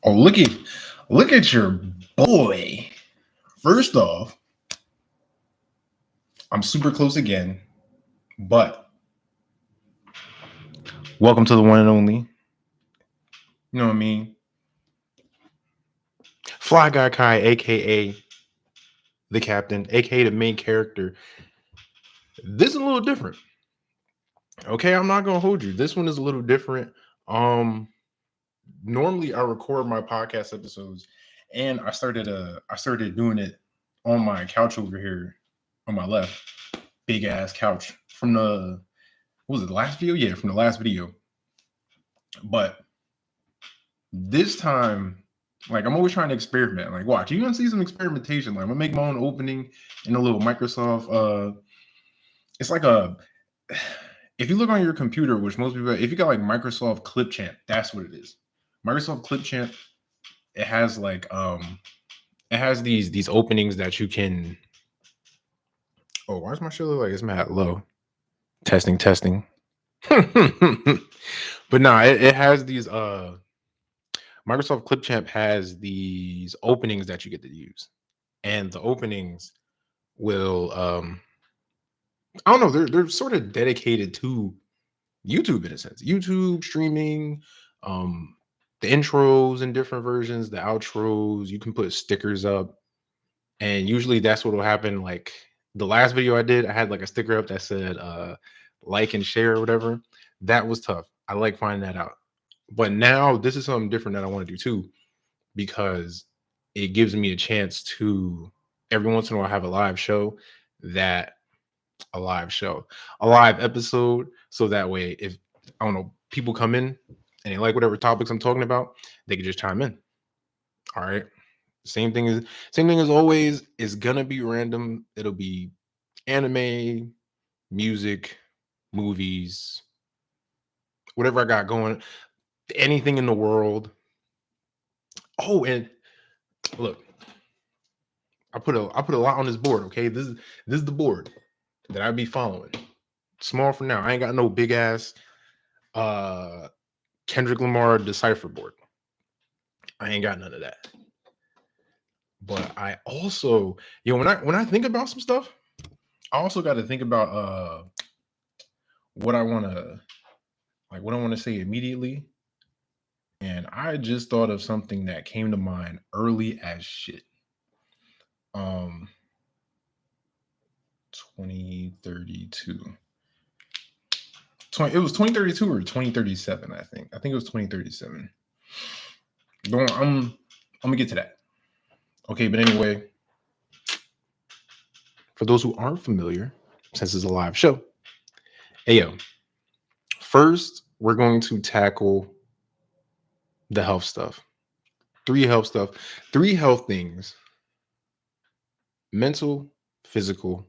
Oh, look at your boy. First off, I'm super close again, but welcome to the one and only. You know what I mean? Fly Guy Kai, aka the captain, aka the main character. This is a little different. Okay, I'm not gonna hold you. This one is a little different. Um, Normally I record my podcast episodes, And I started doing it on my couch over here on my left, big ass couch from the what was it, the last video? Yeah, from the last video. But this time, like I'm always trying to experiment. Like, watch, you're gonna see some experimentation. Like I'm gonna make my own opening in a little Microsoft. It's like a if you look on your computer, which most people, if you got like Microsoft Clipchamp, that's what it is. Microsoft Clipchamp, it has like it has these openings that you can. Oh, why is my shit look like it's mad low? Testing. But nah, it has these Microsoft Clipchamp has these openings that you get to use. And the openings will I don't know, they're sort of dedicated to YouTube in a sense. YouTube streaming, um, the intros in different versions, the outros, you can put stickers up. And usually that's what will happen. Like the last video I did, I had like a sticker up that said like and share or whatever. That was tough. I like finding that out. But now this is something different that I want to do too, because it gives me a chance to every once in a while have a live show that a live show, a live episode. So that way, if I don't know, people come in and they like whatever topics I'm talking about, they can just chime in. All right. Same thing as always. Is gonna be random. It'll be anime, music, movies, whatever I got going, anything in the world. Oh, and look, I put a lot on this board. Okay, this is the board that I be following. Small for now. I ain't got no big ass uh Kendrick Lamar decipher board. I ain't got none of that. But I also, when I think about some stuff, I also got to think about what I want to what I want to say immediately. And I just thought of something that came to mind early as shit. Um 2032. It was 2032 or 2037, I think. I think it was 2037. Don't I'm gonna get to that. Okay, but anyway, for those who aren't familiar, since it's a live show, hey yo, first we're going to tackle the health stuff. Three health things: mental, physical,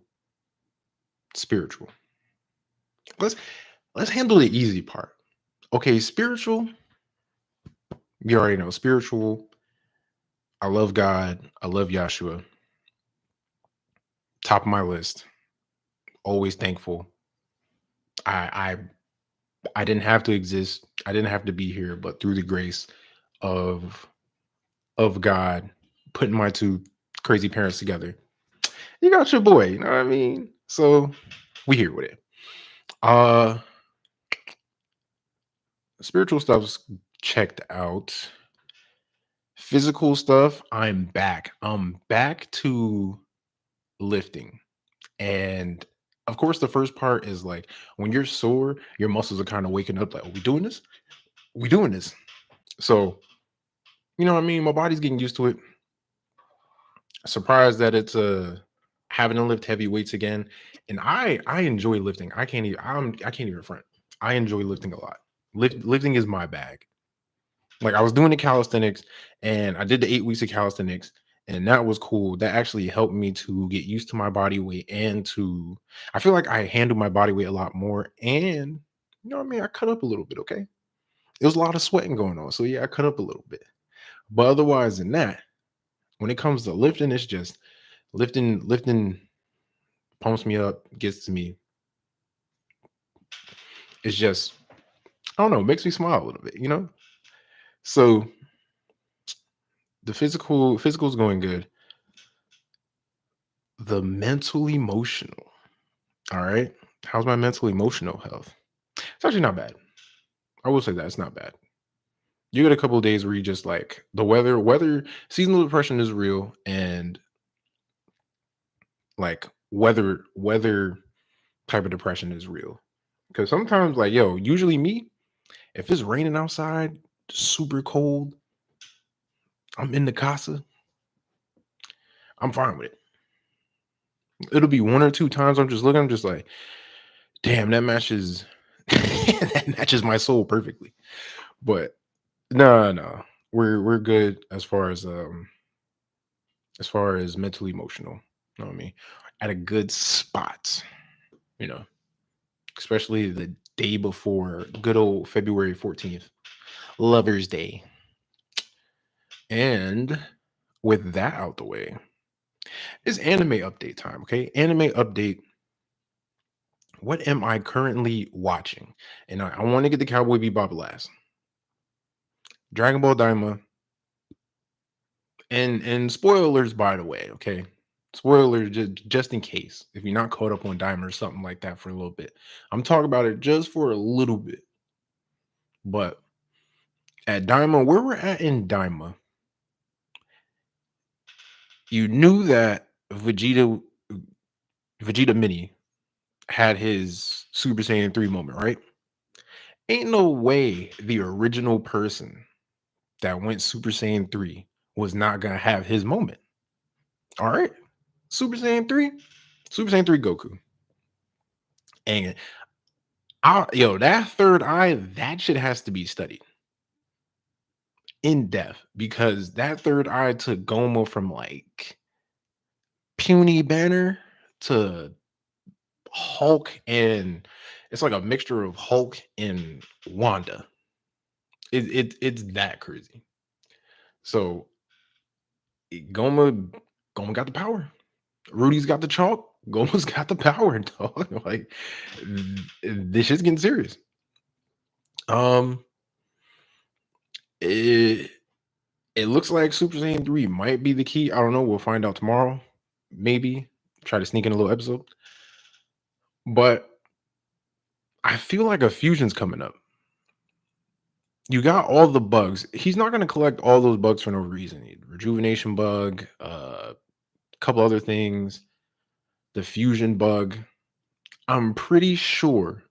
spiritual. Let's let's handle the easy part. Okay, spiritual, you already know. Spiritual, I love God, I love Yahshua. Top of my list. Always thankful. I I didn't have to exist. I didn't have to be here, but through the grace of God putting my two crazy parents together, you got your boy, you know what I mean? So we here with it. Uh Spiritual stuff's checked out. Physical stuff, I'm back. I'm back to lifting. And of course, the first part is like when you're sore, your muscles are kind of waking up like, are we doing this? We doing this. So, you know what I mean? My body's getting used to it. Surprised that it's having to lift heavy weights again. And I enjoy lifting. I can't even front. I enjoy lifting a lot. Lifting is my bag. Like I was doing the calisthenics and I did the 8 weeks of calisthenics and that was cool. That actually helped me to get used to my body weight and to I feel like I handle my body weight a lot more and you know what I mean? I cut up a little bit, okay? It was a lot of sweating going on. So yeah, I cut up a little bit. But otherwise than that, when it comes to lifting, it's just lifting pumps me up, gets to me. It's just I don't know, makes me smile a little bit, you know? So The physical's going good. The mental emotional. All right. How's my mental emotional health? It's actually not bad. I will say that it's not bad. You get a couple of days where you just like the weather, seasonal depression is real, and like weather type of depression is real. Because sometimes, like, yo, usually me, if it's raining outside, super cold, I'm in the casa, I'm fine with it. It'll be one or two times I'm just looking, I'm just like, damn, that matches that matches my soul perfectly. But no, no, we're good as far as mental emotional. You know what I mean? At a good spot, you know, especially the day before good old February 14th, Lover's Day. And with that out the way, it's anime update time. Okay. Anime update. What am I currently watching? And I want to get the Cowboy Bebop last. Dragon Ball Daima. And spoilers, by the way, okay. Spoilers just in case if you're not caught up on Daima or something like that for a little bit. I'm talking about it just for a little bit. But at Daima, where we're at in Daima, you knew that Vegeta Mini had his Super Saiyan 3 moment, right? Ain't no way the original person that went Super Saiyan 3 was not gonna have his moment. All right. Super Saiyan 3, Super Saiyan 3 Goku. And that third eye, that shit has to be studied in depth because that third eye took Goma from like puny Banner to Hulk, and it's like a mixture of Hulk and Wanda. It's that crazy. So Goma got the power. Rudy's got the chalk. Goma's got the power, dog. Like this shit's getting serious. Um, it it looks like Super Saiyan 3 might be the key. I don't know. We'll find out tomorrow. Maybe try to sneak in a little episode. But I feel like a fusion's coming up. You got all the bugs. He's not going to collect all those bugs for no reason. Rejuvenation bug, a couple other things, the fusion bug. I'm pretty sure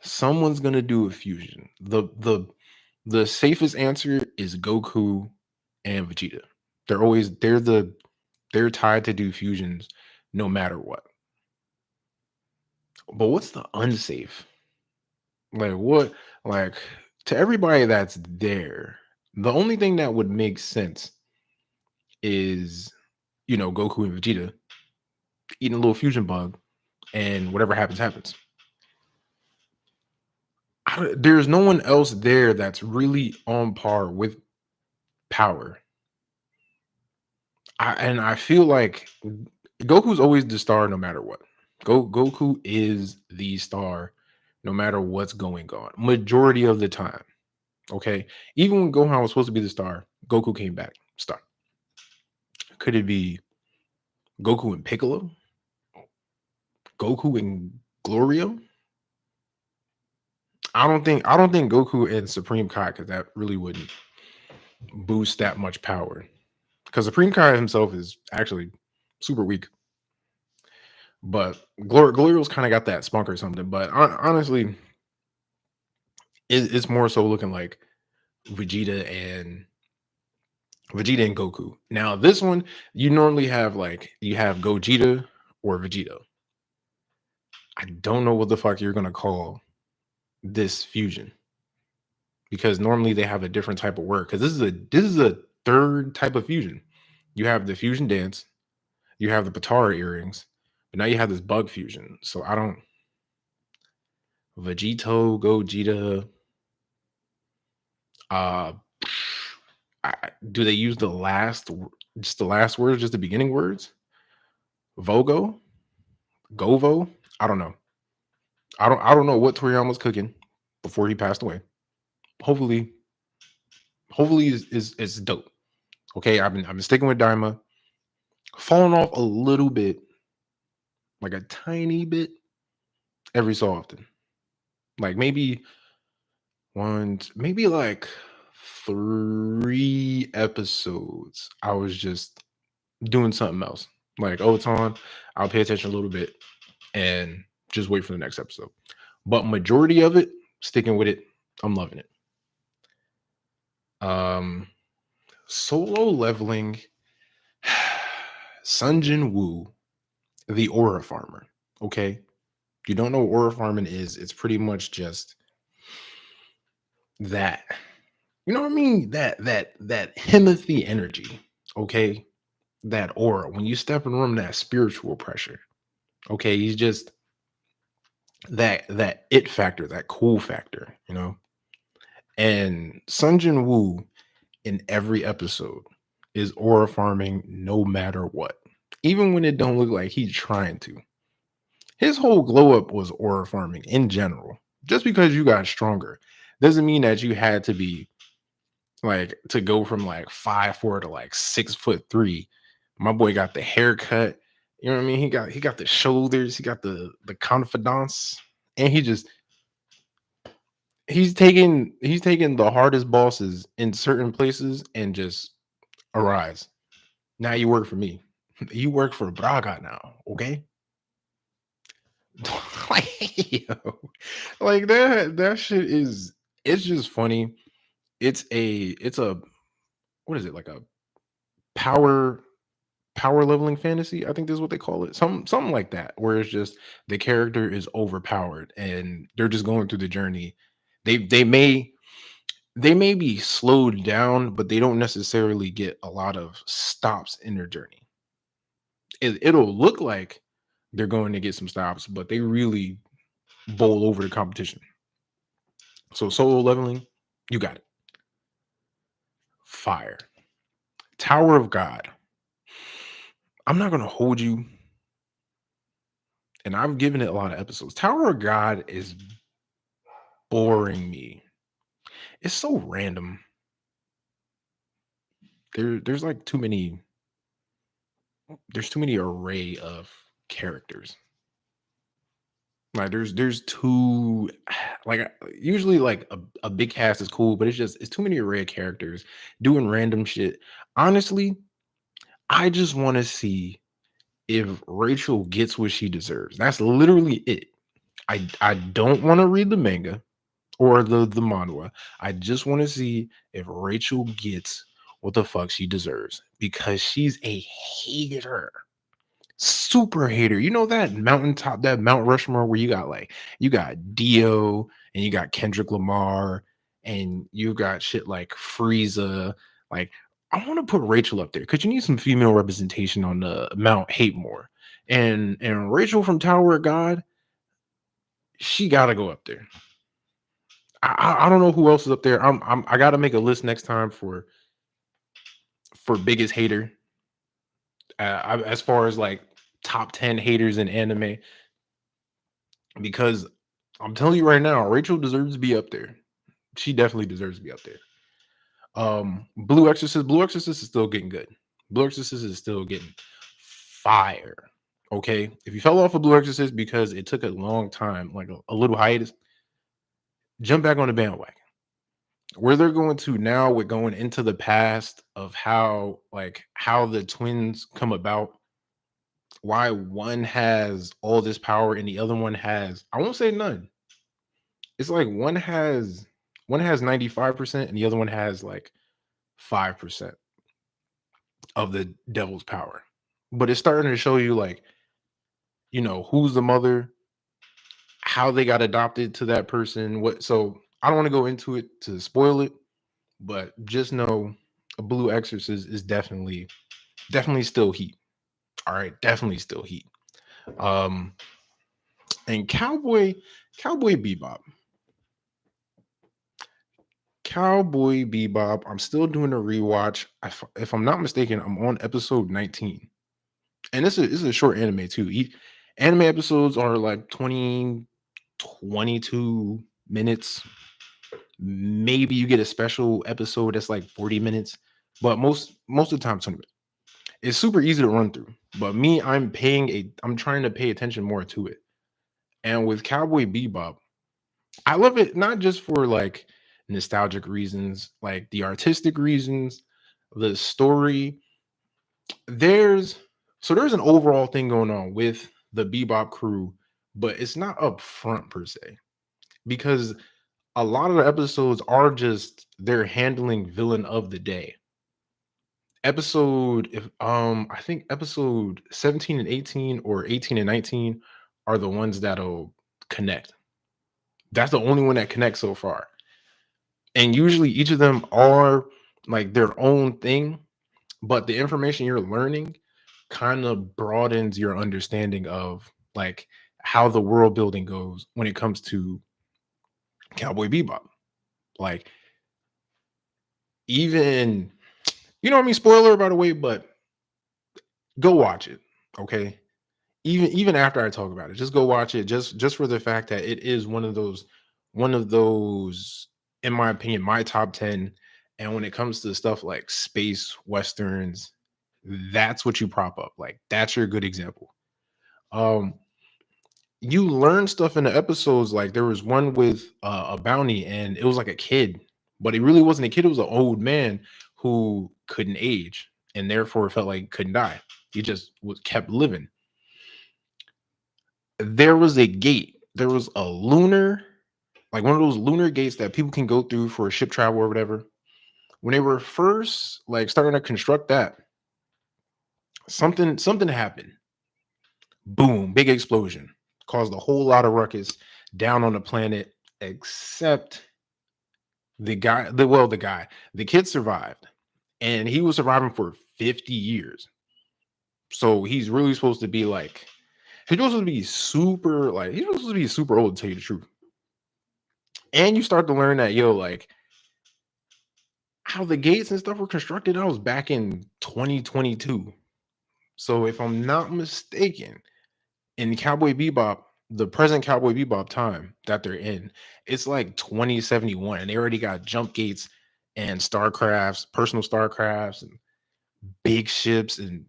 someone's going to do a fusion. The safest answer is Goku and Vegeta. They're tied to do fusions no matter what. But what's the unsafe? Like what? Like to everybody that's there, the only thing that would make sense is Goku and Vegeta eating a little fusion bug, and whatever happens, happens. There's no one else there that's really on par with power. I feel like Goku's always the star no matter what. Goku is the star no matter what's going on. Majority of the time. Okay. Even when Gohan was supposed to be the star, Goku came back. Star. Could it be Goku and Piccolo? Goku and Glorio? I don't think Goku and Supreme Kai, because that really wouldn't boost that much power. Because Supreme Kai himself is actually super weak. But Glorio's kind of got that spunk or something. But honestly, it's more so looking like Vegeta and Goku. Now, this one, you normally have you have Gogeta or Vegeta. I don't know what the fuck you're gonna call this fusion because normally they have a different type of word. Because this is a third type of fusion. You have the fusion dance, you have the Patara earrings, but now you have this bug fusion. So I don't Vegito, Gogeta. Uh, do they use just the last words, just the beginning words? Vogo, Govo. I don't know. I don't know what Toriyama's cooking before he passed away. Hopefully, is dope. Okay, I've been sticking with Daima, falling off a little bit, like a tiny bit, every so often. Like maybe like 3 episodes. I was just doing something else. Like, oh, it's on. I'll pay attention a little bit and just wait for the next episode. But majority of it, sticking with it, I'm loving it. Um, Solo Leveling, Sunjin Woo, the Aura Farmer. Okay, you don't know what Aura Farming is? It's pretty much just that. You know what I mean? That Himothy energy. Okay, that aura. When you step in the room, that spiritual pressure. Okay, he's just that it factor, that cool factor. And Sunjin Woo in every episode is aura farming no matter what. Even when it don't look like he's trying to. His whole glow up was aura farming in general. Just because you got stronger doesn't mean that you had to be like to go from like 5'4" to like 6'3". My boy got the haircut. You know what I mean? He got the shoulders, he got the confidence, and he's taking the hardest bosses in certain places and just arise. Now you work for me. You work for Braga now, okay? like, yo, like that shit is it's just funny. It's a what is it like a power power leveling fantasy? I think this is what they call it. Something like that, where it's just the character is overpowered and they're just going through the journey. They may be slowed down, but they don't necessarily get a lot of stops in their journey. It'll look like they're going to get some stops, but they really bowl over the competition. So solo leveling, you got it. Fire. Tower of God. I'm not gonna hold you, and I've given it a lot of episodes. Tower of God is boring me. It's so random. There's like too many. There's too many array of characters. Like there's too like usually like a big cast is cool, but it's too many array of characters doing random shit. Honestly, I just want to see if Rachel gets what she deserves. That's literally it. I don't want to read the manga or the manhwa. I just want to see if Rachel gets what the fuck she deserves because she's a hater. Super hater. You know that mountaintop, that Mount Rushmore where you got Dio and you got Kendrick Lamar and you got shit like Frieza. Like, I want to put Rachel up there because you need some female representation on the Mount Hatemore. And Rachel from Tower of God, she gotta go up there. I don't know who else is up there. I gotta make a list next time for biggest hater. As far as like top 10 haters in anime, because I'm telling you right now, Rachel deserves to be up there. She definitely deserves to be up there. Blue Exorcist. Blue Exorcist is still getting good. Blue Exorcist is still getting fire. Okay, if you fell off of Blue Exorcist because it took a long time, like a little hiatus, jump back on the bandwagon. Where they're going to now, with going into the past of how the twins come about, why one has all this power and the other one has, I won't say none. It's like one has 95% and the other one has like 5% of the devil's power. But it's starting to show you like, who's the mother, how they got adopted to that person. So I don't want to go into it to spoil it, but just know a Blue Exorcist is definitely still heat. All right, definitely still heat. Um and Cowboy Bebop. Cowboy Bebop. I'm still doing a rewatch. If I'm not mistaken, I'm on episode 19. And this is a short anime too. Anime episodes are like 22 minutes. Maybe you get a special episode that's like 40 minutes, but most of the time 20 minutes. It's super easy to run through. But me, I'm trying to pay attention more to it. And with Cowboy Bebop, I love it not just for like nostalgic reasons, like the artistic reasons, the story. There's there's an overall thing going on with the Bebop crew, but it's not up front per se because a lot of the episodes are just they're handling villain of the day. Episode if I think episode 17 and 18 or 18 and 19 are the ones that'll connect. That's the only one that connects so far. And usually each of them are like their own thing, but the information you're learning kind of broadens your understanding of like how the world building goes when it comes to Cowboy Bebop. Like even you know what I mean, spoiler by the way, but go watch it. Okay. Even after I talk about it, just go watch it just for the fact that it is one of those in my opinion my top 10. And when it comes to stuff like space westerns, that's what you prop up. Like that's your good example. Um you learn stuff in the episodes. Like there was one with a bounty and it was like a kid, but it really wasn't a kid, it was an old man who couldn't age and therefore felt like he couldn't die. He just was kept living. There was a gate. There was a lunar, like one of those lunar gates that people can go through for ship travel or whatever. When they were first like starting to construct that, something happened. Boom, big explosion. Caused a whole lot of ruckus down on the planet, except the kid survived. And he was surviving for 50 years. So he's really supposed to be like, he's supposed to be super, like, he's supposed to be super old to tell you the truth. And you start to learn that like how the gates and stuff were constructed. I was back in 2022. So if I'm not mistaken, in Cowboy Bebop, the present Cowboy Bebop time that they're in, it's like 2071, and they already got jump gates and starcrafts, personal starcrafts, and big ships and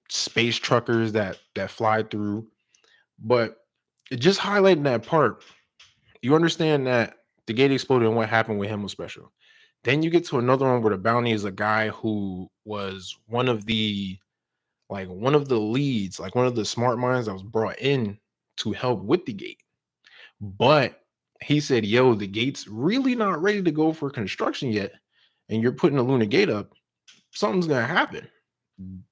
space truckers that fly through. But just highlighting that part, you understand that the gate exploded and what happened with him was special. Then you get to another one where the bounty is a guy who was one of the leads, like one of the smart minds that was brought in to help with the gate. But he said, yo, the gate's really not ready to go for construction yet. And you're putting a lunar gate up, something's gonna happen.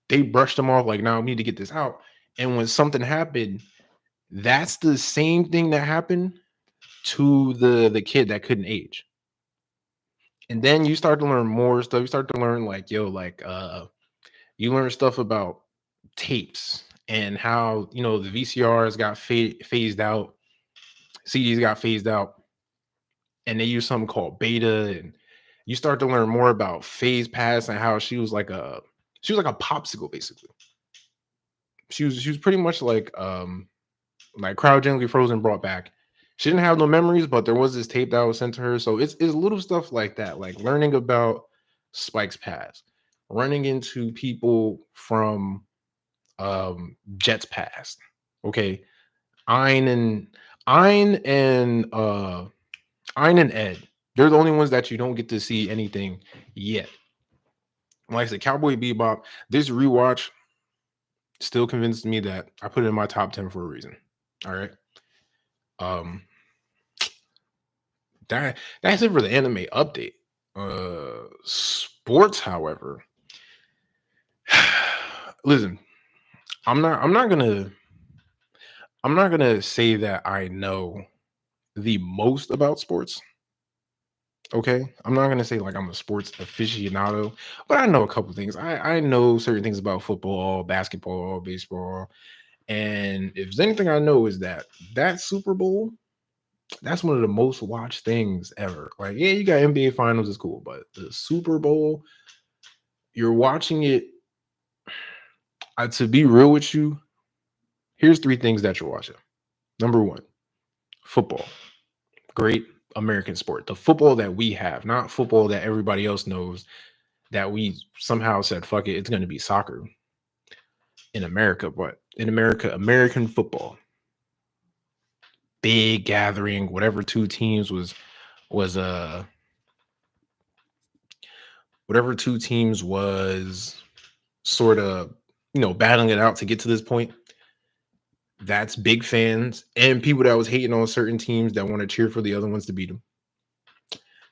They brushed him off like, now we need to get this out. And when something happened, that's the same thing that happened to the kid that couldn't age. And then you start to learn more stuff. You start to learn like, you learn stuff about tapes and how the VCRs got phased out, CDs got phased out, and they use something called beta. And you start to learn more about phase pass and how she was like a popsicle basically. She was pretty much like cryogenically frozen brought back. She didn't have no memories, but there was this tape that was sent to her. So it's little stuff like that, like learning about Spike's past, running into people from Jet's past. Okay. Ein and Ein and Ein and Ed. They're the only ones that you don't get to see anything yet. Like I said, Cowboy Bebop, this rewatch still convinced me that I put it in my top 10 for a reason. All right. Um that's it for the anime update. Sports, however. Listen, I'm not gonna say that I know the most about sports. Okay. I'm not gonna say like I'm a sports aficionado, but I know a couple things. I know certain things about football, basketball, baseball. And if there's anything I know is that Super Bowl, that's one of the most watched things ever. Like, yeah, you got NBA finals, is cool, but the Super Bowl, you're watching it. To be real with you, here's three things that you're watching. Number one, football. Great American sport. The football that we have, not football that everybody else knows. that we somehow said, fuck it, it's going to be soccer in America. But in America, American football, big gathering, whatever two teams was whatever two teams was sort of, battling it out to get to this point. That's big fans and people that was hating on certain teams that want to cheer for the other ones to beat them.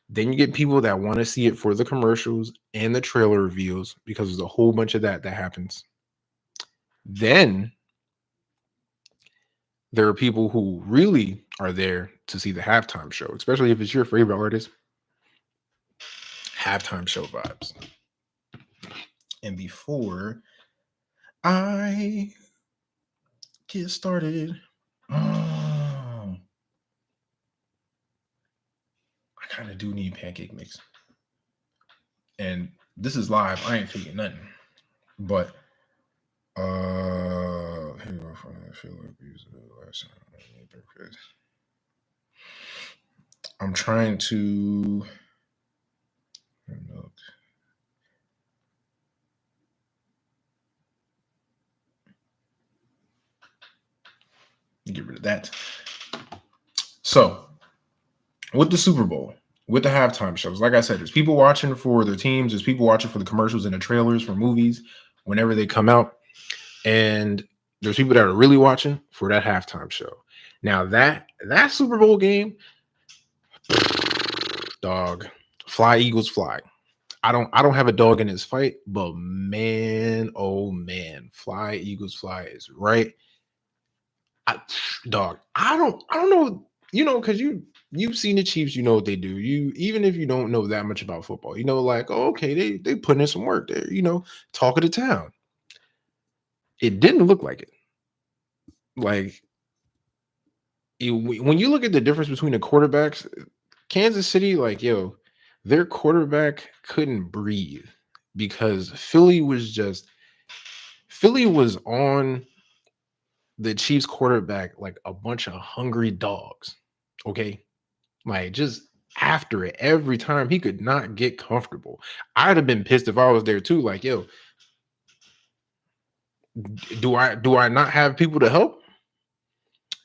Then you get people that want to see it for the commercials and the trailer reveals, because there's a whole bunch of that happens. Then there are people who really are there to see the halftime show, especially if it's your favorite artist. Halftime show vibes. And before I get started, I kind of do need pancake mix. And this is live. I ain't faking nothing. But I'm trying to get rid of that. So with the Super Bowl, with the halftime shows, like I said, there's people watching for their teams, there's people watching for the commercials and the trailers for movies whenever they come out, and there's people that are really watching for that halftime show. Now that Super Bowl game, dog, fly Eagles fly. I don't have a dog in this fight, but man, oh man, fly Eagles fly is right. Dog, I don't know, because you've seen the Chiefs, you know what they do. You, even if you don't know that much about football, like, oh, okay, they put in some work there, talk of the town. It didn't look like it. Like, when you look at the difference between the quarterbacks, Kansas City, like, their quarterback couldn't breathe because Philly was on the Chiefs quarterback like a bunch of hungry dogs. Okay. Like, just after it every time. He could not get comfortable. I'd have been pissed if I was there too. Like, do I not have people to help?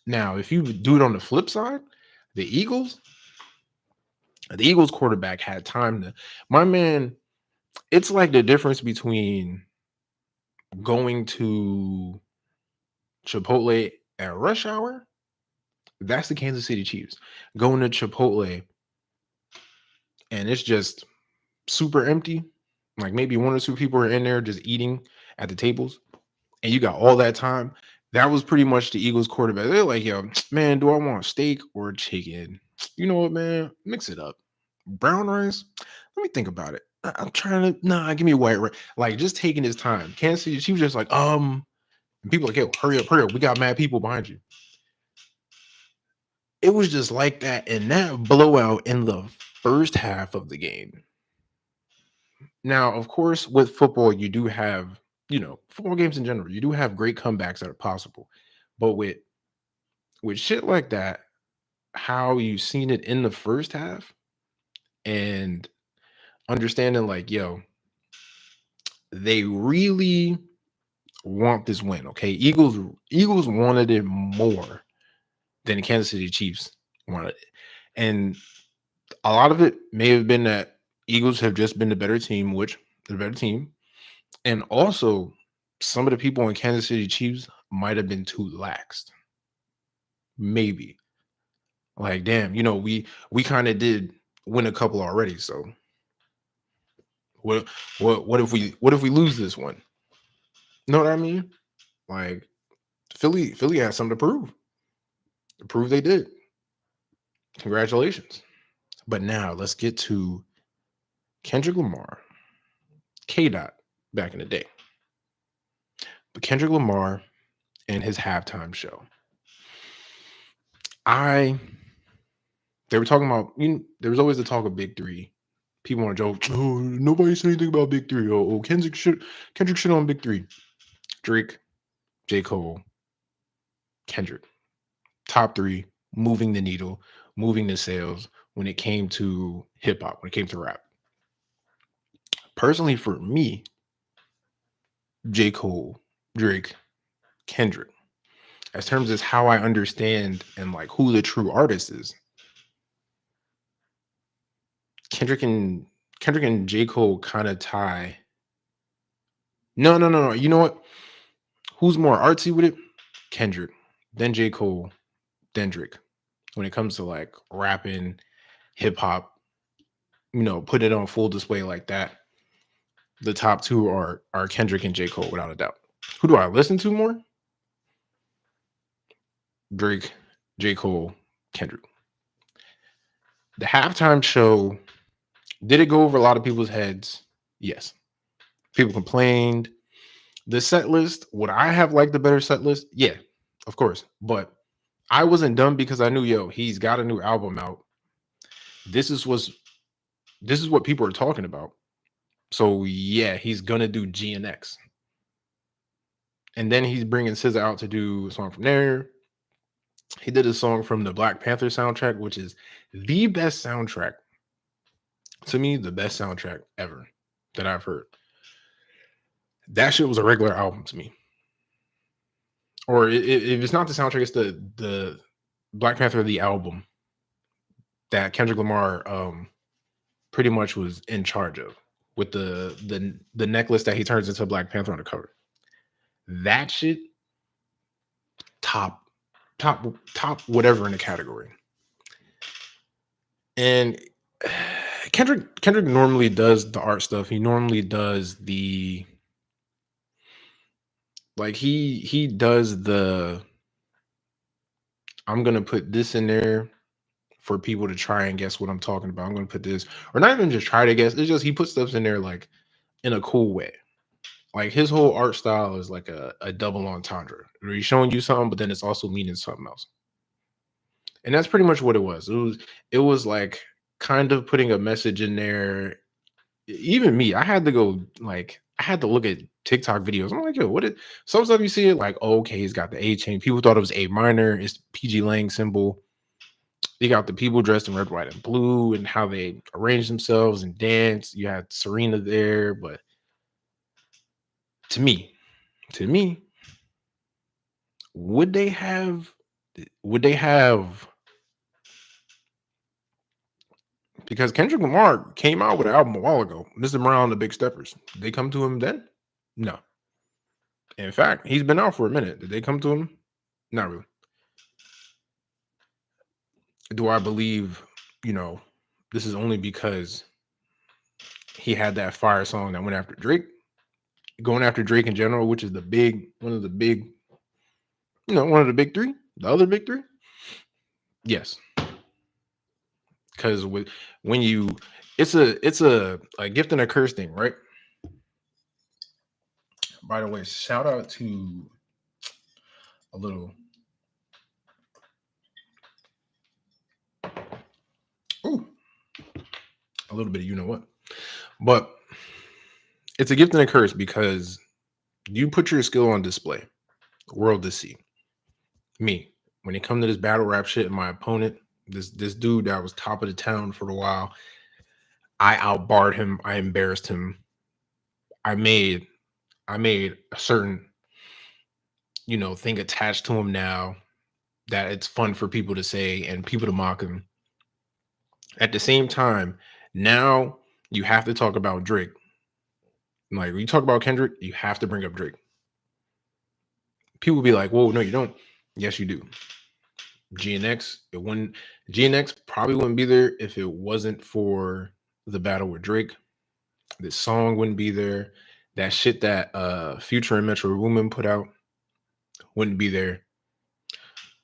Now, if you do it on the flip side, the Eagles quarterback had time to, my man, it's like the difference between going to Chipotle at rush hour. That's the Kansas City Chiefs. Going to Chipotle and it's just super empty. Like, maybe one or two people are in there just eating at the tables, and you got all that time. That was pretty much the Eagles quarterback. They're like, yo, man, do I want steak or chicken? You know what, man? Mix it up. Brown rice? Let me think about it. I'm trying to, nah, give me white rice. Like, just taking his time. Kansas City, she was just like, and people like, yo, hurry up. We got mad people behind you. It was just like that. And that blowout in the first half of the game. Now, of course, with football, you do have, football games in general, you do have great comebacks that are possible. But with shit like that, how you seen it in the first half and understanding like, they really want this win. Okay. Eagles wanted it more than the Kansas City Chiefs wanted it. And a lot of it may have been that Eagles have just been the better team, which they're the better team. And also, some of the people in Kansas City Chiefs might have been too laxed. Maybe. Like, damn, we kind of did win a couple already. So what if we lose this one? You know what I mean? Like, Philly has something to prove. To prove they did. Congratulations. But now let's get to Kendrick Lamar. K-Dot back in the day. But Kendrick Lamar and his halftime show. They were talking about, there was always the talk of Big Three. People want to joke, oh, nobody said anything about Big Three. Oh, Kendrick shit on Big Three. Drake, J. Cole, Kendrick. Top three, moving the needle, moving the sales when it came to hip hop, when it came to rap. Personally, for me, J. Cole, Drake, Kendrick, as terms as how I understand and like who the true artist is, Kendrick and Kendrick and J. Cole kind of tie. No, no, no, no. You know what? Who's more artsy with it? Kendrick, then J. Cole, then Drake. When it comes to like rapping, hip hop, put it on full display like that. The top two are Kendrick and J. Cole, without a doubt. Who do I listen to more? Drake, J. Cole, Kendrick. The halftime show, did it go over a lot of people's heads? Yes. People complained. The set list, would I have liked the better set list? Yeah, of course. But I wasn't dumb because I knew, he's got a new album out. This is what people are talking about. So yeah, he's gonna do GNX. And then he's bringing SZA out to do a song from there. He did a song from the Black Panther soundtrack, which is the best soundtrack. To me, the best soundtrack ever that I've heard. That shit was a regular album to me. Or if it's not the soundtrack, it's the Black Panther, the album that Kendrick Lamar pretty much was in charge of, with the necklace that he turns into Black Panther on the cover. That shit, top whatever in the category. And Kendrick normally does the art stuff. He normally does the he does the I'm gonna put this in there for people to try and guess what I'm talking about. I'm gonna put this, or not even just try to guess. It's just he puts stuff in there like in a cool way. Like his whole art style is like a double entendre. Where he's showing you something, but then it's also meaning something else. And that's pretty much what it was. It was like kind of putting a message in there. Even me, I had to look at TikTok videos. I'm like, what is some stuff you see it like, okay, he's got the A chain. People thought it was A minor, it's PG Lang symbol. You got the people dressed in red, white, and blue, and how they arrange themselves and dance. You had Serena there, but to me, would they have because Kendrick Lamar came out with an album a while ago, Mr. Morale and the Big Steppers. Did they come to him then? No. In fact, he's been out for a minute. Did they come to him? Not really. Do I believe, this is only because he had that fire song that went after Drake? Going after Drake in general, which is one of the big three, the other big three? Yes. Because it's a gift and a curse thing, right? By the way, shout out to a little bit of you know what, but it's a gift and a curse because you put your skill on display, world to see. Me, when it comes to this battle rap shit, and my opponent, this dude that was top of the town for a while, I outbarred him, I embarrassed him. I made a certain thing attached to him now that it's fun for people to say and people to mock him. At the same time, now you have to talk about Drake. Like when you talk about Kendrick, you have to bring up Drake. People will be like, "Whoa, no, you don't." Yes, you do. GNX probably wouldn't be there if it wasn't for the battle with Drake. This song wouldn't be there. That shit that Future and Metro Boomin put out wouldn't be there.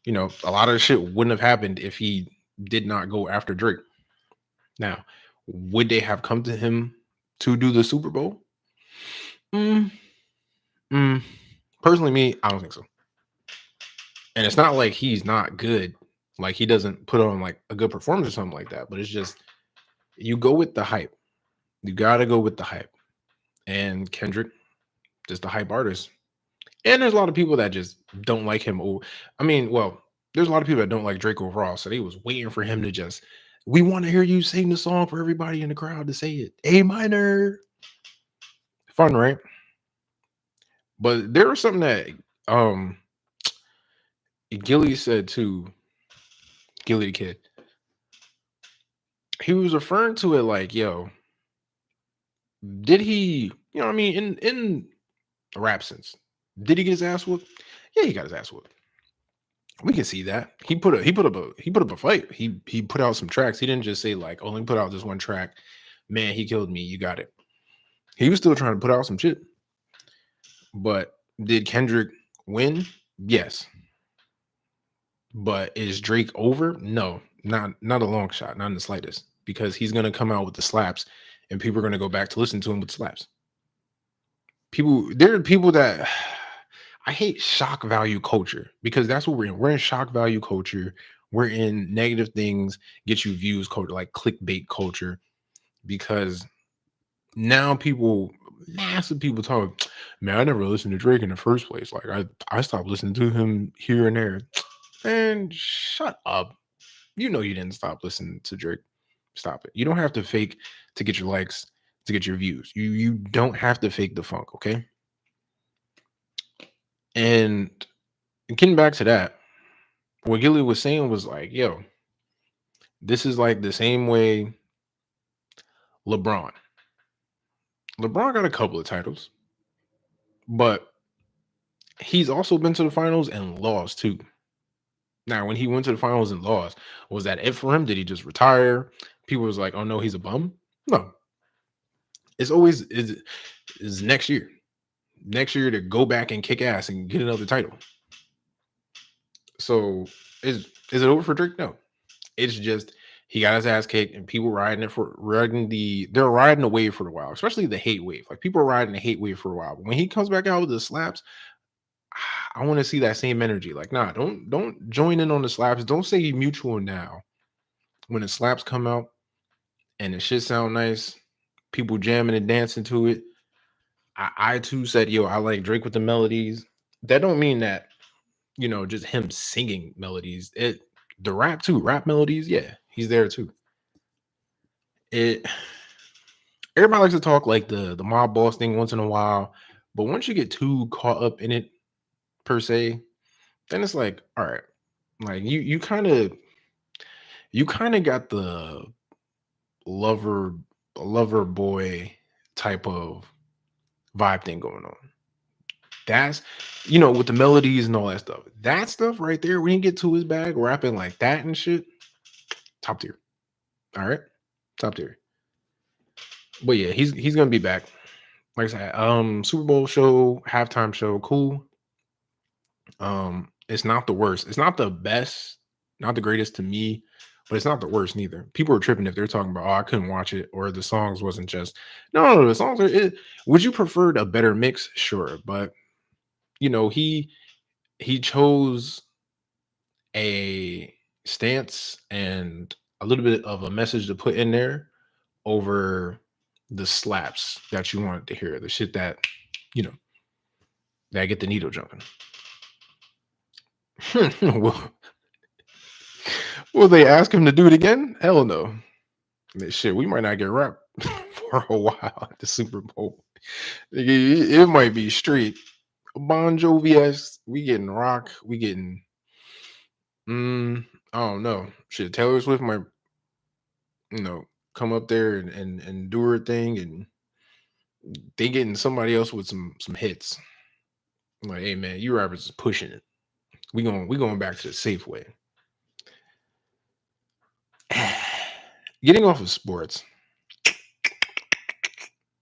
A lot of the shit wouldn't have happened if he did not go after Drake. Now, would they have come to him to do the Super Bowl? Personally, me, I don't think so. And it's not like he's not good. Like he doesn't put on like a good performance or something like that. But it's just, you go with the hype. You got to go with the hype. And Kendrick, just a hype artist. And there's a lot of people that just don't like him. There's a lot of people that don't like Drake overall. So they was waiting for him to just, we want to hear you sing the song for everybody in the crowd to say it. A minor. Fun, right? But there was something that um Gilly said too. Gilly the Kid. He was referring to it like, yo, did he, you know what I mean, in rap sense, did he get his ass whooped? Yeah, he got his ass whooped. We can see that. He put up a fight. He put out some tracks. He didn't just say like, only put out this one track. Man, he killed me. You got it. He was still trying to put out some shit. But did Kendrick win? Yes. But is Drake over? No, not a long shot, not in the slightest. Because he's gonna come out with the slaps, and people are gonna go back to listen to him with slaps. There are people that I hate shock value culture because that's what we're in. We're in shock value culture. We're in negative things, get you views culture, like clickbait culture, because now massive people talk, man, I never listened to Drake in the first place. Like I stopped listening to him here and there. And shut up. You know you didn't stop listening to Drake. Stop it. You don't have to fake to get your likes, to get your views. You don't have to fake the funk, okay? And getting back to that, what Gilly was saying was like, yo, this is like the same way LeBron. LeBron got a couple of titles, but he's also been to the finals and lost too. Now, when he went to the finals and lost, was that it for him? Did he just retire? People was like, oh no, he's a bum. No, it's always is next year. Next year to go back and kick ass and get another title. So is it over for Drake? No. It's just he got his ass kicked and people they're riding the wave for a while, especially the hate wave. Like people are riding the hate wave for a while. But when he comes back out with the slaps, I want to see that same energy. Like, nah, don't join in on the slaps. Don't say mutual now. When the slaps come out and the shit sound nice, people jamming and dancing to it. I too said, yo, I like Drake with the melodies. That don't mean that, just him singing melodies. The rap too, rap melodies, yeah, he's there too. It Everybody likes to talk like the mob boss thing once in a while, but once you get too caught up in it per se, then it's like, all right, like you kind of got the lover lover boy type of vibe thing going on. That's with the melodies and all that stuff. That stuff right there, when you get to his bag, rapping like that and shit, top tier. All right, top tier. But yeah, he's gonna be back. Like I said, Super Bowl show, halftime show, cool. It's not the worst. It's not the best, not the greatest to me, but it's not the worst neither. People are tripping if they're talking about, oh, I couldn't watch it, or the songs wasn't just. No, the songs are. Would you prefer a better mix? Sure, but he chose a stance and a little bit of a message to put in there over the slaps that you wanted to hear, the shit that you know that get the needle jumping. will, will they ask him to do it again? Hell no. Shit, we might not get rap for a while at the Super Bowl. It might be straight Bon Jovi. We getting rock. We getting. I don't know. Shit, Taylor Swift might, come up there and do her thing, and they getting somebody else with some hits. Like, hey man, you rappers is pushing it. We going back to the safe way. Getting off of sports.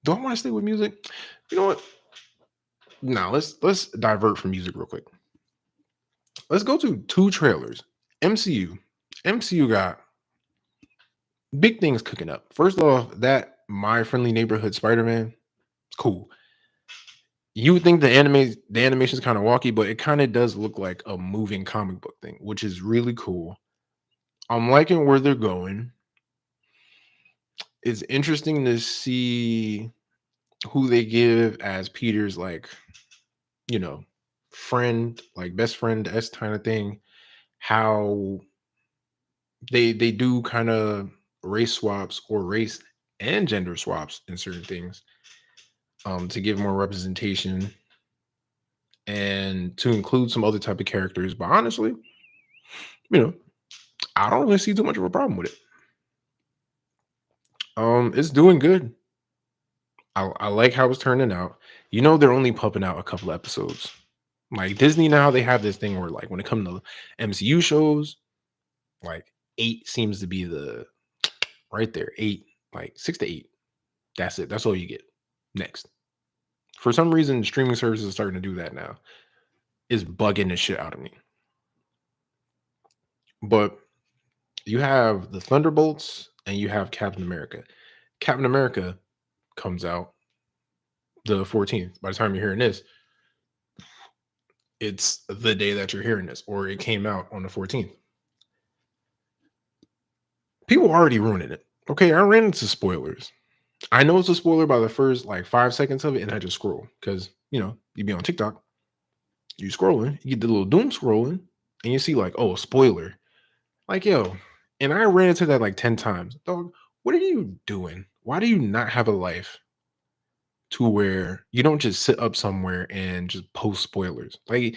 Do I want to stay with music? You know what? Now let's divert from music real quick. Let's go to two trailers. MCU got big things cooking up. First off, that My Friendly Neighborhood Spider-Man, it's cool. You would think the animation is kind of wonky, but it kind of does look like a moving comic book thing, which is really cool. I'm liking where they're going. It's interesting to see who they give as Peter's friend, like best friend S kind of thing. How they do kind of race swaps or race and gender swaps in certain things. to give more representation and to include some other type of characters. But honestly, you know, I don't really see too much of a problem with it. It's doing good. I like how it's turning out. You know, they're only pumping out a couple episodes. Like Disney now, they have this thing where like when it comes to MCU shows, like 8 seems to be the right there. 8, like 6 to 8. That's it. That's all you get. Next. For some reason, streaming services are starting to do that now. It's bugging the shit out of me. But you have the Thunderbolts and you have Captain America. Captain America comes out the 14th. By the time you're hearing this, it's the day that you're hearing this, or it came out on the 14th. People already ruining it. Okay, I ran into spoilers. I know it's a spoiler by the first like 5 seconds of it, and I just scroll because you be on TikTok, you scrolling, you get the little doom scrolling, and you see like, oh, spoiler. Like, yo, and I ran into that like 10 times. Dog, what are you doing? Why do you not have a life to where you don't just sit up somewhere and just post spoilers? Like,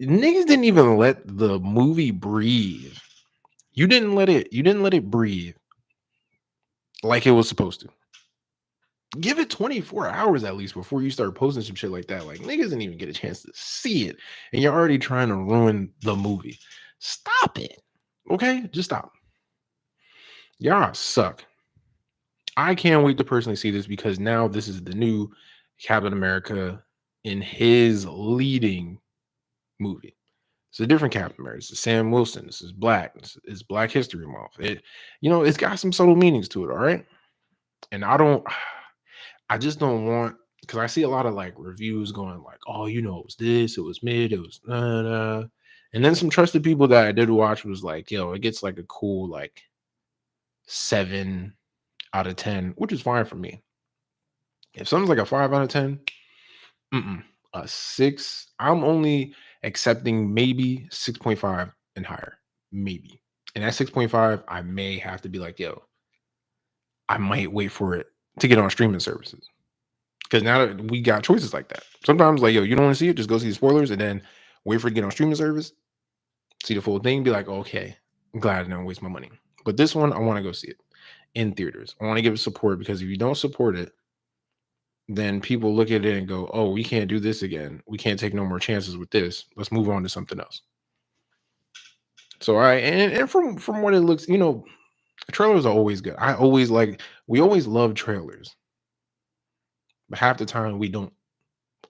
niggas didn't even let the movie breathe. You didn't let it breathe like it was supposed to. Give it 24 hours at least before you start posting some shit like that. Like, niggas didn't even get a chance to see it, and you're already trying to ruin the movie. Stop it. Okay? Just stop. Y'all suck. I can't wait to personally see this because now this is the new Captain America in his leading movie. It's a different Captain America. This is Sam Wilson. This is Black. This is Black History Month. It's got some subtle meanings to it. All right. And I just don't want, because I see a lot of like reviews going like, oh, it was this, it was mid, it was nah. And then some trusted people that I did watch was like, yo, it gets like a cool like 7 out of 10, which is fine for me. If something's like a 5 out of 10, a 6, I'm only accepting maybe 6.5 and higher, maybe. And at 6.5, I may have to be like, yo, I might wait for it to get on streaming services. Because now that we got choices like that. Sometimes, like, yo, you don't want to see it, just go see the spoilers and then wait for it to get on streaming service, see the full thing, be like, okay, I'm glad I didn't waste my money. But this one, I want to go see it in theaters. I want to give it support because if you don't support it, then people look at it and go, oh, we can't do this again. We can't take no more chances with this. Let's move on to something else. So and from what it looks, trailers are always good. We always love trailers. But half the time we don't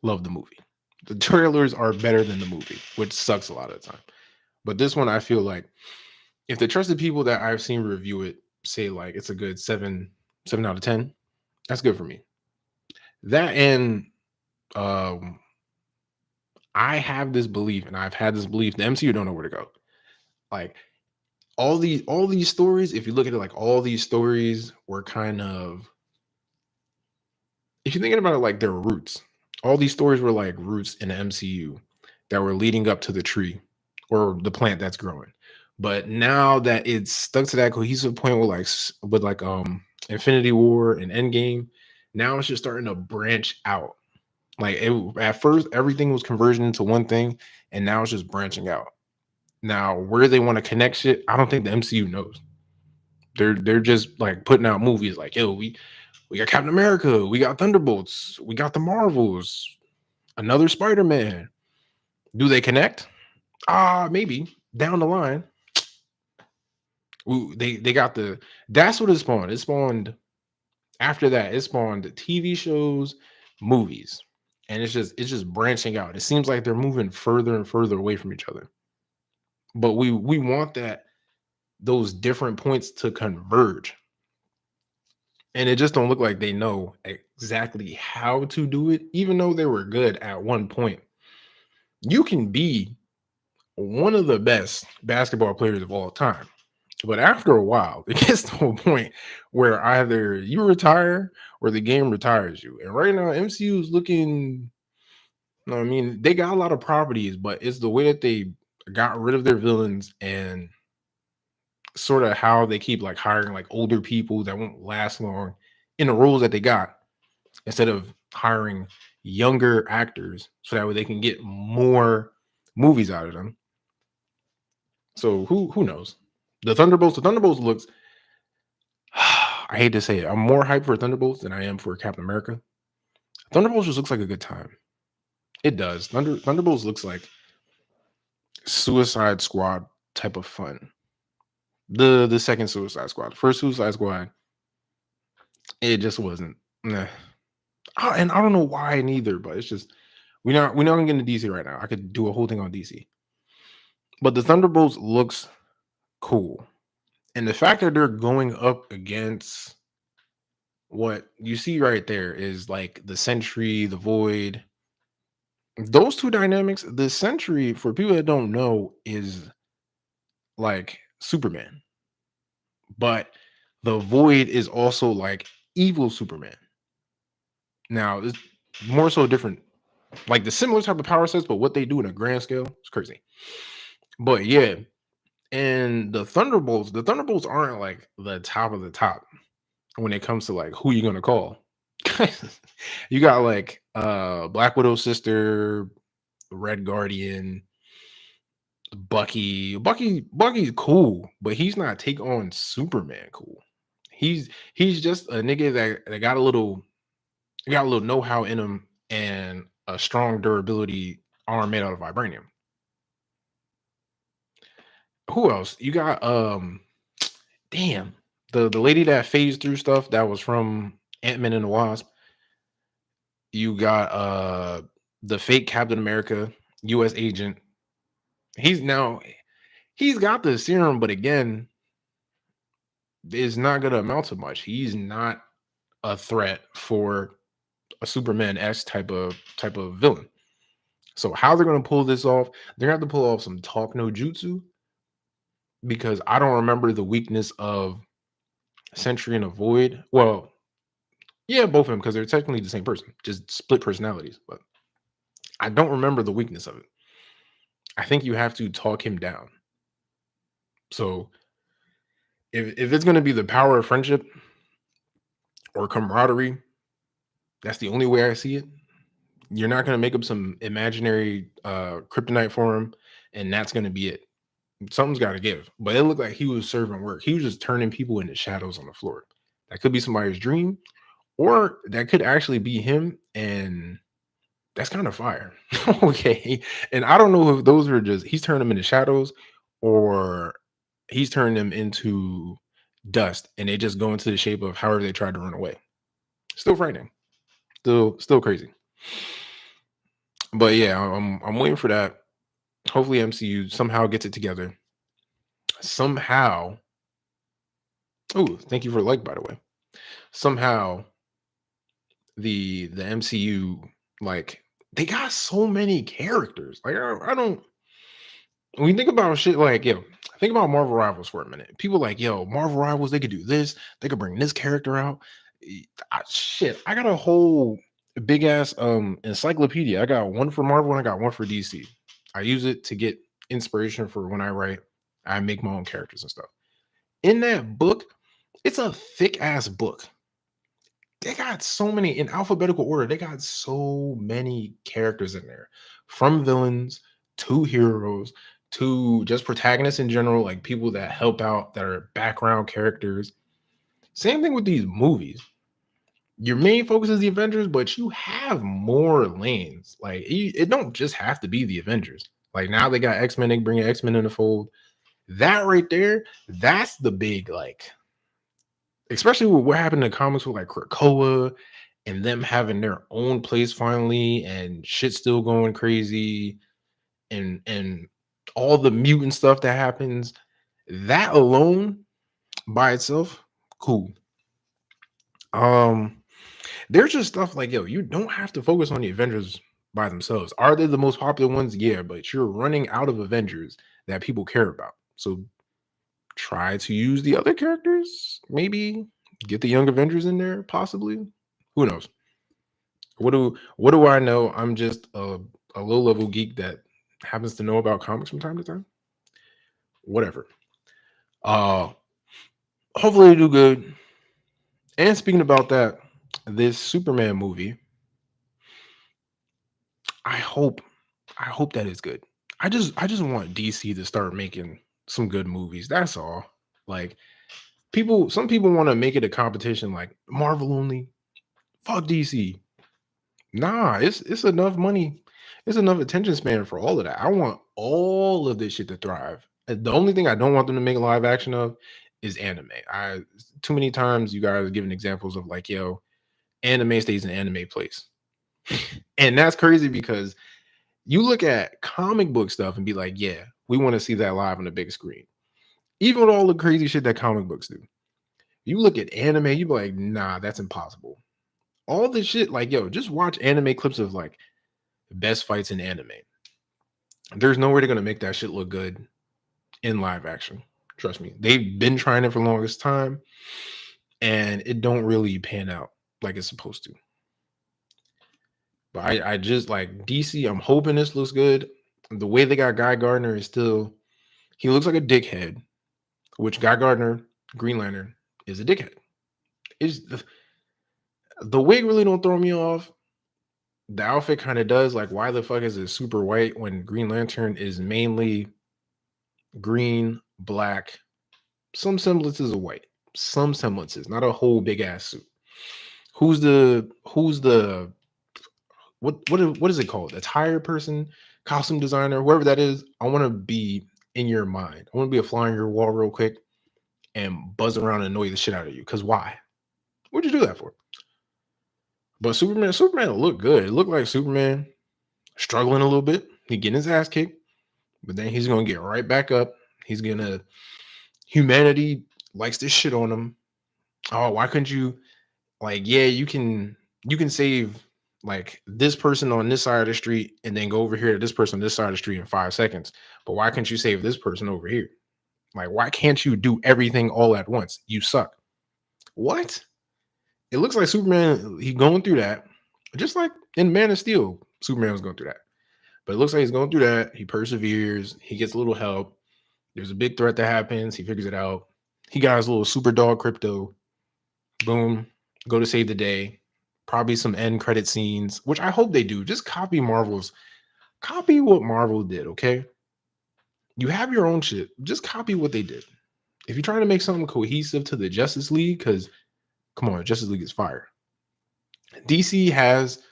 love the movie. The trailers are better than the movie, which sucks a lot of the time. But this one, I feel like if the trusted people that I've seen review it say like it's a good 7 out of 10, that's good for me. That and I have this belief, and I've had this belief, the MCU don't know where to go. Like all these stories, if you look at it, like all these stories were kind of, if you're thinking about it, like their roots. All these stories were like roots in the MCU that were leading up to the tree or the plant that's growing. But now that it's stuck to that cohesive point with Infinity War and Endgame, now it's just starting to branch out. Like at first, everything was converging into one thing, and now it's just branching out. Now, where they want to connect shit, I don't think the MCU knows. They're just like putting out movies like, yo, we got Captain America, we got Thunderbolts, we got the Marvels, another Spider-Man. Do they connect? Maybe down the line. Ooh, they got that's what it spawned. It spawned after that, it spawned TV shows, movies, and it's just branching out. It seems like they're moving further and further away from each other. But we want those different points to converge. And it just don't look like they know exactly how to do it, even though they were good at one point. You can be one of the best basketball players of all time. But after a while, it gets to a point where either you retire or the game retires you. And right now, MCU is looking, they got a lot of properties, but it's the way that they got rid of their villains and sort of how they keep like hiring like older people that won't last long in the roles that they got instead of hiring younger actors so that way they can get more movies out of them. So who knows? The Thunderbolts looks I hate to say it. I'm more hyped for Thunderbolts than I am for Captain America. Thunderbolts just looks like a good time. It does. Thunderbolts looks like Suicide Squad type of fun. The second Suicide Squad. The first Suicide Squad, it just wasn't. Nah. And I don't know why neither, but it's just we're not gonna get into DC right now. I could do a whole thing on DC. But the Thunderbolts looks cool. And the fact that they're going up against what you see right there is like the Sentry, the Void. Those two dynamics, the Sentry, for people that don't know, is like Superman. But the Void is also like evil Superman. Now, it's more so different, like the similar type of power sets, but what they do in a grand scale is crazy. But yeah, and the Thunderbolts aren't like the top of the top when it comes to like who you're gonna call. You got like Black Widow's sister, Red Guardian, Bucky's cool, but he's not take on Superman cool. He's just a nigga that got a little know-how in him and a strong durability arm made out of vibranium. Who else? You got damn, the lady that phased through stuff that was from Ant-Man and the Wasp. You got the fake Captain America, US agent. He's got the serum, but again, it's not gonna amount to much. He's not a threat for a Superman S type of villain. So how they're gonna pull this off? They're gonna have to pull off some talk no jutsu, because I don't remember the weakness of Sentry and a Void. Well, yeah, both of them, because they're technically the same person, just split personalities. But I don't remember the weakness of it. I think you have to talk him down. So if it's gonna be the power of friendship or camaraderie, that's the only way I see it. You're not gonna make up some imaginary kryptonite for him, and that's gonna be it. Something's got to give. But it looked like he was serving work. He was just turning people into shadows on the floor. That could be somebody's dream, or that could actually be him, and that's kind of fire. Okay, and I don't know if those are just he's turning them into shadows, or he's turning them into dust, and they just go into the shape of however they tried to run away. Still frightening. Still crazy. But yeah, I'm waiting for that. Hopefully MCU somehow gets it together. Somehow. Oh, thank you for the like, by the way. Somehow the MCU, like, they got so many characters. Like, I don't when you think about shit like, think about Marvel Rivals for a minute. People like, Marvel Rivals, they could do this, they could bring this character out. Shit, I got a whole big ass encyclopedia. I got one for Marvel and I got one for DC. I use it to get inspiration for when I write. I make my own characters and stuff. In that book, it's a thick ass book. They got so many in alphabetical order. They got so many characters in there, from villains to heroes to just protagonists in general, like people that help out that are background characters. Same thing with these movies. Your main focus is the Avengers, but you have more lanes. Like, it don't just have to be the Avengers. Like, now they got X-Men, they bring X-Men in the fold. That right there, that's the big, like, especially with what happened in the comics with like Krakoa and them having their own place finally, and shit still going crazy, and all the mutant stuff that happens. That alone by itself, cool. There's just stuff like, you don't have to focus on the Avengers by themselves. Are they the most popular ones? Yeah, but you're running out of Avengers that people care about. So try to use the other characters. Maybe get the Young Avengers in there, possibly. Who knows? What do I know? I'm just a low-level geek that happens to know about comics from time to time. Whatever. Hopefully they do good. And speaking about that, this Superman movie, I hope that is good. I just want DC to start making some good movies. That's all. Like some people want to make it a competition like Marvel only. Fuck DC. Nah, it's enough money. It's enough attention span for all of that. I want all of this shit to thrive. The only thing I don't want them to make live action of is anime. I Too many times you guys are giving examples of like, yo, anime stays in anime place. And that's crazy because you look at comic book stuff and be like, yeah, we want to see that live on the big screen. Even with all the crazy shit that comic books do. You look at anime, you be like, nah, that's impossible. All this shit, like, yo, just watch anime clips of like best fights in anime. There's no way they're gonna make that shit look good in live action. Trust me. They've been trying it for the longest time, and it don't really pan out like it's supposed to. But I just like DC. I'm hoping this looks good. The way they got Guy Gardner is still, he looks like a dickhead, which Guy Gardner, Green Lantern, is a dickhead. Is the wig really don't throw me off. The outfit kind of does. Like, why the fuck is it super white when Green Lantern is mainly green, black, some semblances of white, some semblances, not a whole big ass suit. Who's the what is it called? Attire person, costume designer, whoever that is. I want to be in your mind. I want to be a fly on your wall real quick and buzz around and annoy the shit out of you. Because why? What'd you do that for? But Superman will look good. It looked like Superman struggling a little bit. He getting his ass kicked, but then he's gonna get right back up. He's gonna Humanity likes this shit on him. Oh, why couldn't you, like, yeah, you can save like this person on this side of the street and then go over here to this person on this side of the street in 5 seconds. But why can't you save this person over here? Like, why can't you do everything all at once? You suck. What? It looks like Superman, he going through that. Just like in Man of Steel, Superman was going through that. But it looks like he's going through that. He perseveres. He gets a little help. There's a big threat that happens. He figures it out. He got his little super dog crypto. Boom. Go to save the day. Probably some end credit scenes, which I hope they do. Just copy what Marvel did, okay? You have your own shit. Just copy what they did. If you're trying to make something cohesive to the Justice League, because come on, Justice League is fire. DC has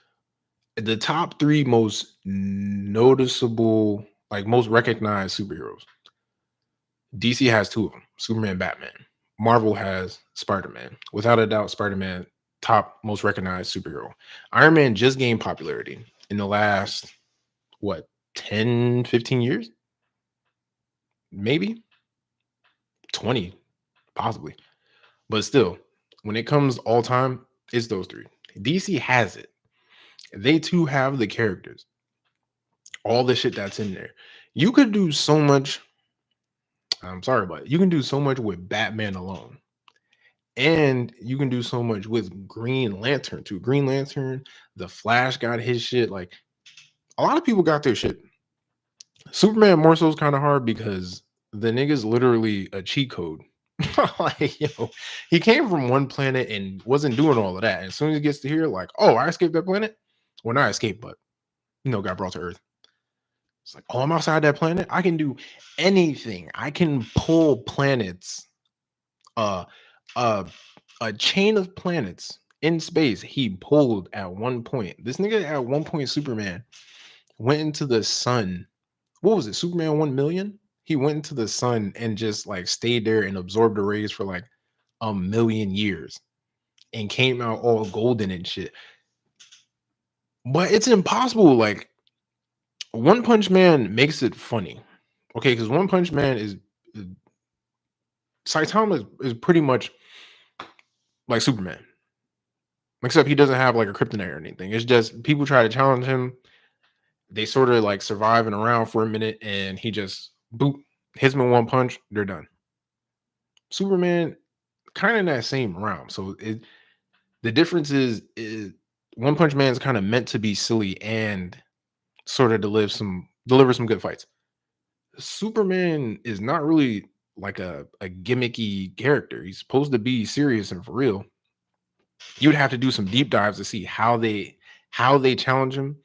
the top 3 most noticeable, like most recognized superheroes. DC has 2 of them, Superman, Batman. Marvel has Spider-Man. Without a doubt, Spider-Man, top most recognized superhero. Iron Man just gained popularity in the last, 10, 15 years? Maybe 20, possibly. But still, when it comes all time, it's those 3. DC has it. They too have the characters. All the shit that's in there. You could do so much. I'm sorry, but you can do so much with Batman alone. And you can do so much with Green Lantern too. Green Lantern, the Flash got his shit. Like, a lot of people got their shit. Superman more so is kind of hard because the nigga's literally a cheat code. Like, yo, he came from one planet and wasn't doing all of that. And as soon as he gets to here, like, oh, I escaped that planet. Well, not escaped, but got brought to Earth. It's like, oh, I'm outside that planet. I can do anything. I can pull planets. A chain of planets in space. He pulled at one point. This nigga at one point, Superman went into the sun. What was it? Superman 1 million? He went into the sun and just like stayed there and absorbed the rays for like 1,000,000 years and came out all golden and shit. But it's impossible. Like, One Punch Man makes it funny. Okay, because One Punch Man is Saitama is pretty much like Superman. Except he doesn't have like a kryptonite or anything. It's just people try to challenge him. They sort of like surviving around for a minute and he just boop hits them in one punch. They're done. Superman kind of in that same realm. So the difference is One Punch Man is kind of meant to be silly and sort of deliver some good fights. Superman is not really like a gimmicky character. He's supposed to be serious and for real. You'd have to do some deep dives to see how they how they challenge him,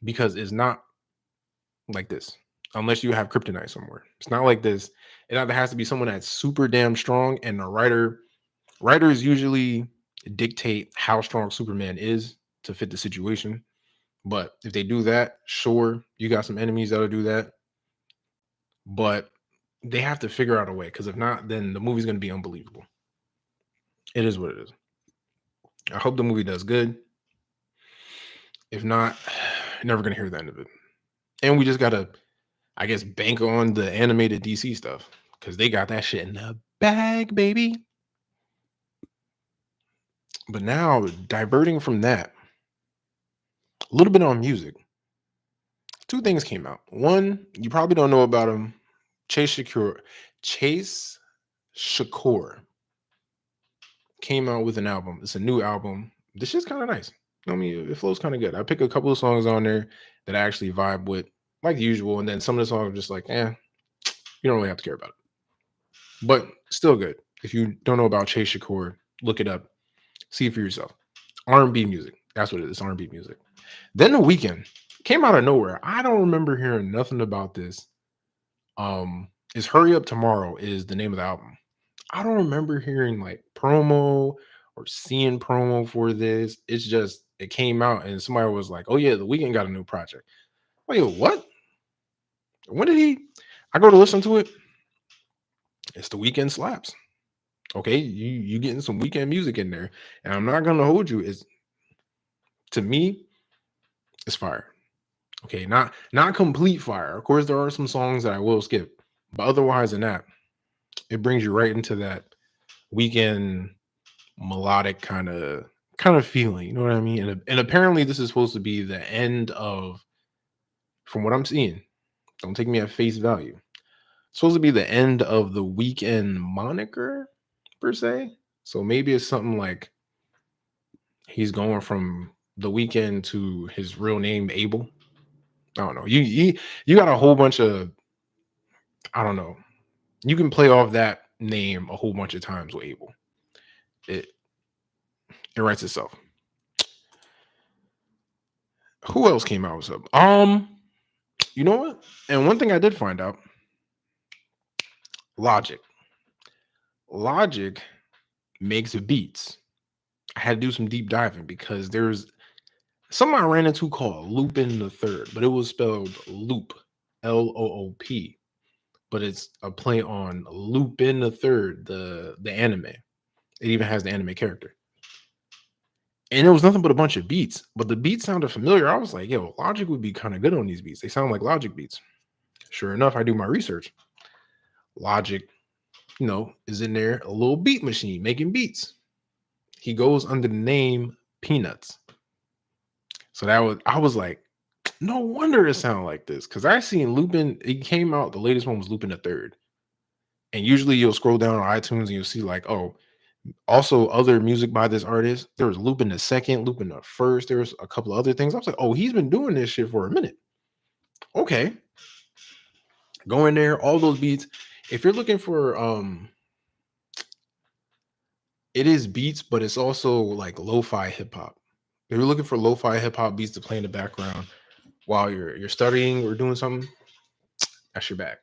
because it's not like this unless you have kryptonite somewhere. It's not like this. It either has to be someone that's super damn strong, and the writers usually dictate how strong Superman is to fit the situation. But if they do that, sure, you got some enemies that'll do that. But they have to figure out a way, because if not, then the movie's going to be unbelievable. It is what it is. I hope the movie does good. If not, never going to hear the end of it. And we just got to, I guess, bank on the animated DC stuff, because they got that shit in the bag, baby. But now, diverting from that, a little bit on music. Two things came out. One, you probably don't know about him. Chase Shakur came out with an album. It's a new album. This shit's kind of nice. I mean, it flows kind of good. I pick a couple of songs on there that I actually vibe with, like usual. And then some of the songs are just like, you don't really have to care about it. But still good. If you don't know about Chase Shakur, look it up. See it for yourself. R&B music. That's what it is, R&B music. Then The Weeknd came out of nowhere. I don't remember hearing nothing about this. Is Hurry Up Tomorrow is the name of the album. I don't remember hearing like promo or seeing promo for this. It's just, it came out and somebody was like, oh yeah, The Weeknd got a new project. Wait, what? When did he? I go to listen to it. It's The Weeknd slaps. Okay, you getting some Weeknd music in there. And I'm not gonna hold you. It's, to me, it's fire. Okay, not complete fire. Of course, there are some songs that I will skip, but otherwise than that, it brings you right into that Weeknd melodic kind of feeling. You know what I mean? And apparently, this is supposed to be the end of, from what I'm seeing. Don't take me at face value. It's supposed to be the end of the Weeknd moniker per se. So maybe it's something like he's going from The Weeknd to his real name, Abel. I don't know. You got a whole bunch of, I don't know. You can play off that name a whole bunch of times with Abel. It writes itself. Who else came out with something? You know what? And one thing I did find out, Logic makes beats. I had to do some deep diving because there's something I ran into called Lupin the Third, but it was spelled Loop, Loop, but it's a play on Lupin the Third, the anime. It even has the anime character. And it was nothing but a bunch of beats, but the beats sounded familiar. I was like, yo, Logic would be kind of good on these beats. They sound like Logic beats. Sure enough, I do my research. Logic, is in there, a little beat machine making beats. He goes under the name Peanuts. So I was like, no wonder it sounded like this. Because I seen Lupin, it came out, the latest one was Lupin the Third. And usually you'll scroll down on iTunes and you'll see like, oh, also other music by this artist. There was Lupin the Second, Lupin the First. There was a couple of other things. I was like, oh, he's been doing this shit for a minute. Okay. Go in there, all those beats. If you're looking for it is beats, but it's also like lo-fi hip-hop. If you're looking for lo-fi hip-hop beats to play in the background while you're studying or doing something, that's your bag.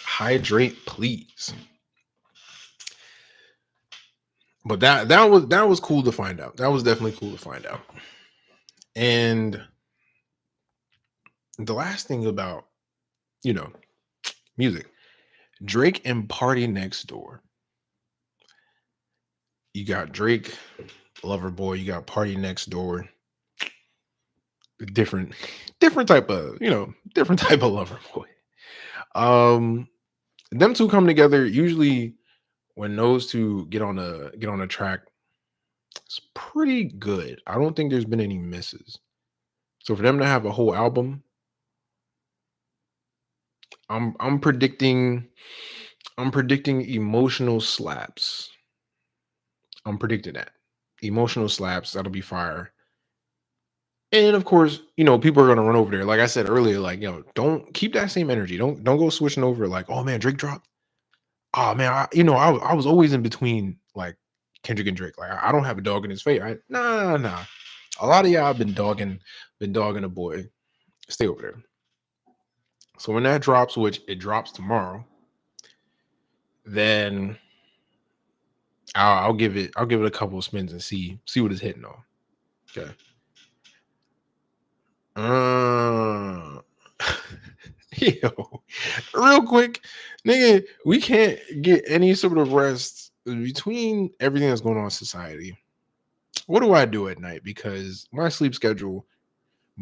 Hydrate, please. But that was cool to find out. That was definitely cool to find out. And the last thing about, music, Drake and Party Next Door. You got Drake, Lover Boy. You got Party Next Door. Different type of, different type of Lover Boy. Them two come together. Usually, when those two get on a track, it's pretty good. I don't think there's been any misses. So for them to have a whole album, I'm predicting emotional slaps. I'm predicting that. Emotional slaps, that'll be fire. And of course, people are gonna run over there. Like I said earlier, like, don't keep that same energy. Don't go switching over like, oh man, Drake dropped. Oh man, I was always in between like Kendrick and Drake. Like I don't have a dog in his fate. Nah. A lot of y'all have been dogging a boy. Stay over there. So when that drops, which it drops tomorrow, then I'll give it a couple of spins and see what it's hitting on. Okay. Yo, real quick, nigga, we can't get any sort of rest between everything that's going on in society. What do I do at night? Because my sleep schedule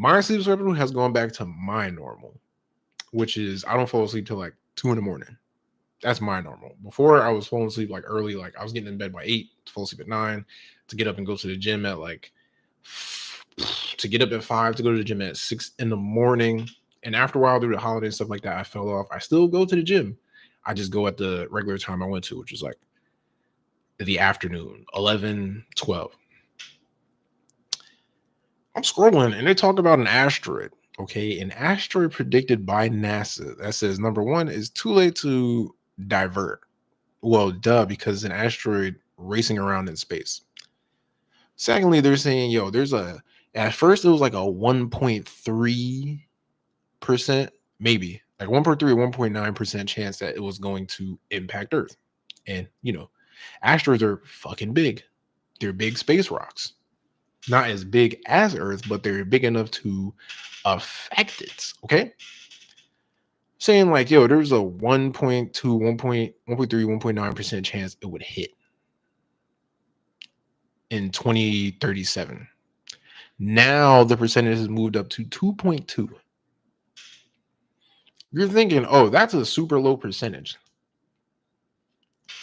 has gone back to my normal, which is I don't fall asleep till like 2 a.m. That's my normal. Before I was falling asleep like early, like I was getting in bed by 8 to fall asleep at 9 to get up and go to the gym at like to get up at 5 to go to the gym at 6 a.m. And after a while, through the holidays and stuff like that, I fell off. I still go to the gym. I just go at the regular time I went to, which is like the afternoon, 11, 12. I'm scrolling and they talk about an asteroid. Okay, an asteroid predicted by NASA that says number one is too late to divert. Well, duh, because an asteroid racing around in space. Secondly, they're saying, yo, at first it was like a 1.3%, maybe like 1.3 or 1.9% chance that it was going to impact Earth. And, asteroids are fucking big. They're big space rocks. Not as big as Earth, but they're big enough to affect it. Okay. Saying like, yo, there's a 1.2, 1.3, 1.9% chance it would hit in 2037. Now the percentage has moved up to 2.2. You're thinking, oh, that's a super low percentage.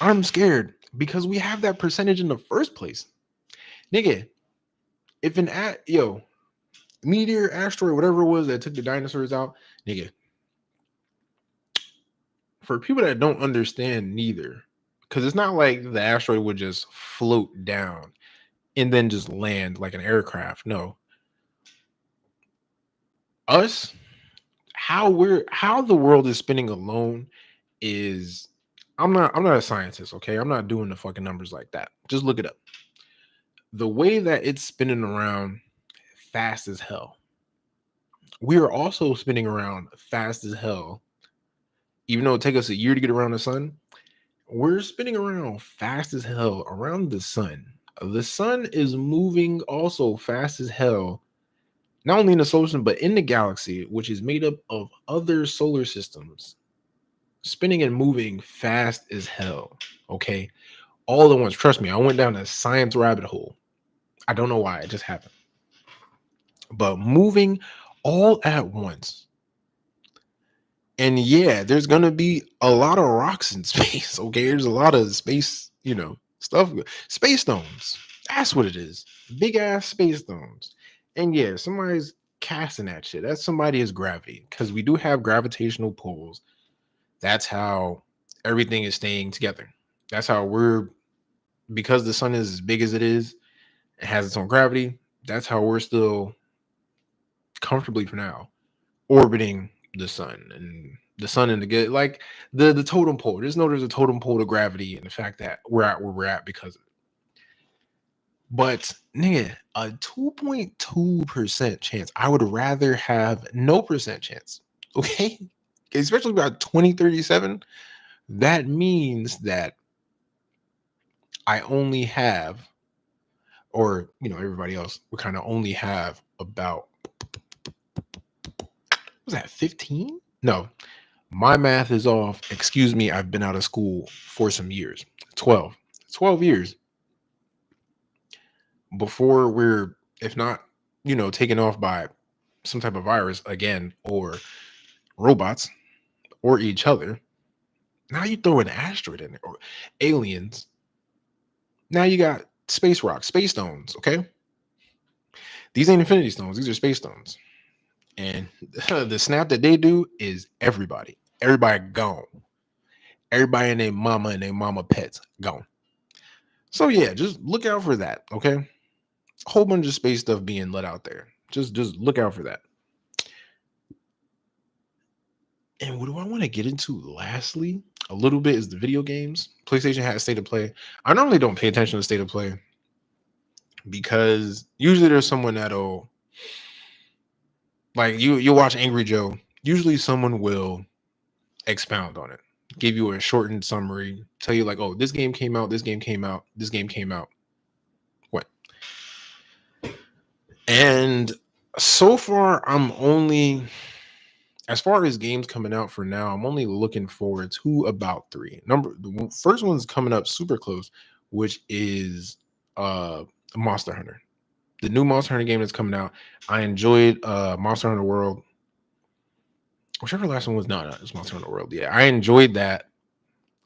I'm scared because we have that percentage in the first place. Nigga, if meteor, asteroid, whatever it was that took the dinosaurs out, nigga, for people that don't understand neither, because it's not like the asteroid would just float down and then just land like an aircraft. No. Us, how the world is spinning alone is I'm not a scientist, okay? I'm not doing the fucking numbers like that. Just look it up. The way that it's spinning around fast as hell. We are also spinning around fast as hell. Even though it takes us a year to get around the sun, we're spinning around fast as hell around the sun. The sun is moving also fast as hell, not only in the solar system, but in the galaxy, which is made up of other solar systems, spinning and moving fast as hell. Okay. All at once. Trust me, I went down a science rabbit hole. I don't know why, it just happened. But moving all at once. And yeah, there's gonna be a lot of rocks in space. Okay, there's a lot of space, stuff. Space stones. That's what it is. Big ass space stones. And yeah, somebody's casting that shit. That's somebody's gravity. Because we do have gravitational pulls. That's how everything is staying together. That's how because the sun is as big as it is, it has its own gravity. That's how we're still comfortably for now orbiting the sun and the totem pole. There's a totem pole to gravity and the fact that we're at where we're at because of it. But nigga, a 2.2% chance. I would rather have no percent chance. Okay, especially about 2037. That means that I only have, or everybody else, we kind of only have about, was that 15? No, my math is off. Excuse me, I've been out of school for some years. 12 years before we're, if not, taken off by some type of virus again, or robots, or each other. Now you throw an asteroid in there, or aliens. Now you got space rocks, space stones, okay? These ain't infinity stones, these are space stones. And the snap that they do is everybody gone. Everybody and their mama pets gone. So yeah, just look out for that, okay? A whole bunch of space stuff being let out there. Just look out for that. And what do I want to get into lastly? A little bit is the video games. PlayStation has state of play. I normally don't pay attention to state of play because usually there's someone that'll like you watch Angry Joe. Usually someone will expound on it, give you a shortened summary, tell you like, oh, this game came out, this game came out, this game came out. What? And so far, as far as games coming out for now, I'm only looking forward to about 3. The first one's coming up super close, which is Monster Hunter. The new Monster Hunter game that's coming out. I enjoyed Monster Hunter World. Whichever last one was not, it's Monster Hunter World. Yeah, I enjoyed that.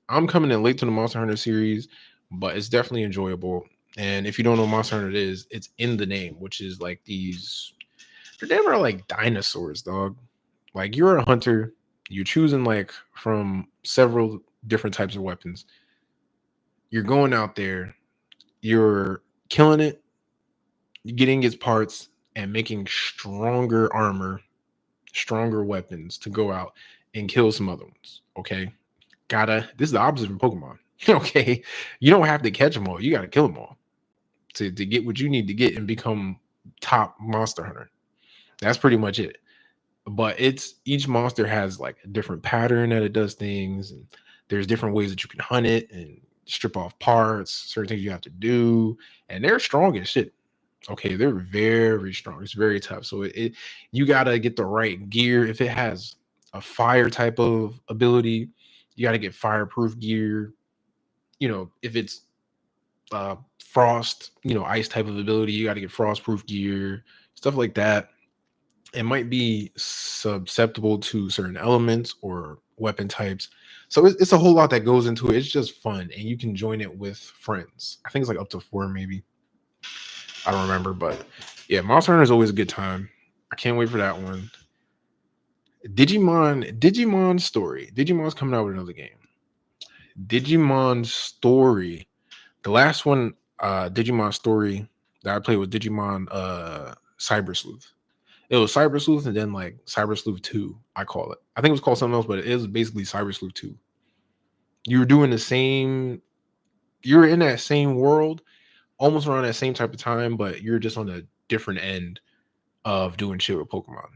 I'm coming in late to the Monster Hunter series, but it's definitely enjoyable. And if you don't know what Monster Hunter is, it's in the name, which is like they're never like dinosaurs, dog. Like you're a hunter, you're choosing like from several different types of weapons. You're going out there, you're killing it, you're getting its parts and making stronger armor, stronger weapons to go out and kill some other ones. Okay. This is the opposite from Pokemon. Okay. You don't have to catch them all. You got to kill them all to get what you need to get and become top monster hunter. That's pretty much it. But each monster has like a different pattern that it does things, and there's different ways that you can hunt it and strip off parts, certain things you have to do, and they're strong as shit. Okay, they're very strong. It's very tough. So you gotta get the right gear. If it has a fire type of ability, you gotta get fireproof gear. If it's frost, ice type of ability, you gotta get frostproof gear, stuff like that. It might be susceptible to certain elements or weapon types. So it's a whole lot that goes into it. It's just fun, and you can join it with friends. I think it's like up to 4, maybe. I don't remember, but yeah, Monster Hunter is always a good time. I can't wait for that one. Digimon Story. Digimon's coming out with another game. Digimon Story. The last one, Digimon Story that I played with Digimon Cyber Sleuth. It was Cyber Sleuth and then like Cyber Sleuth 2, I call it. I think it was called something else, but it was basically Cyber Sleuth 2. You were in that same world, almost around that same type of time, but you're just on a different end of doing shit with Pokemon.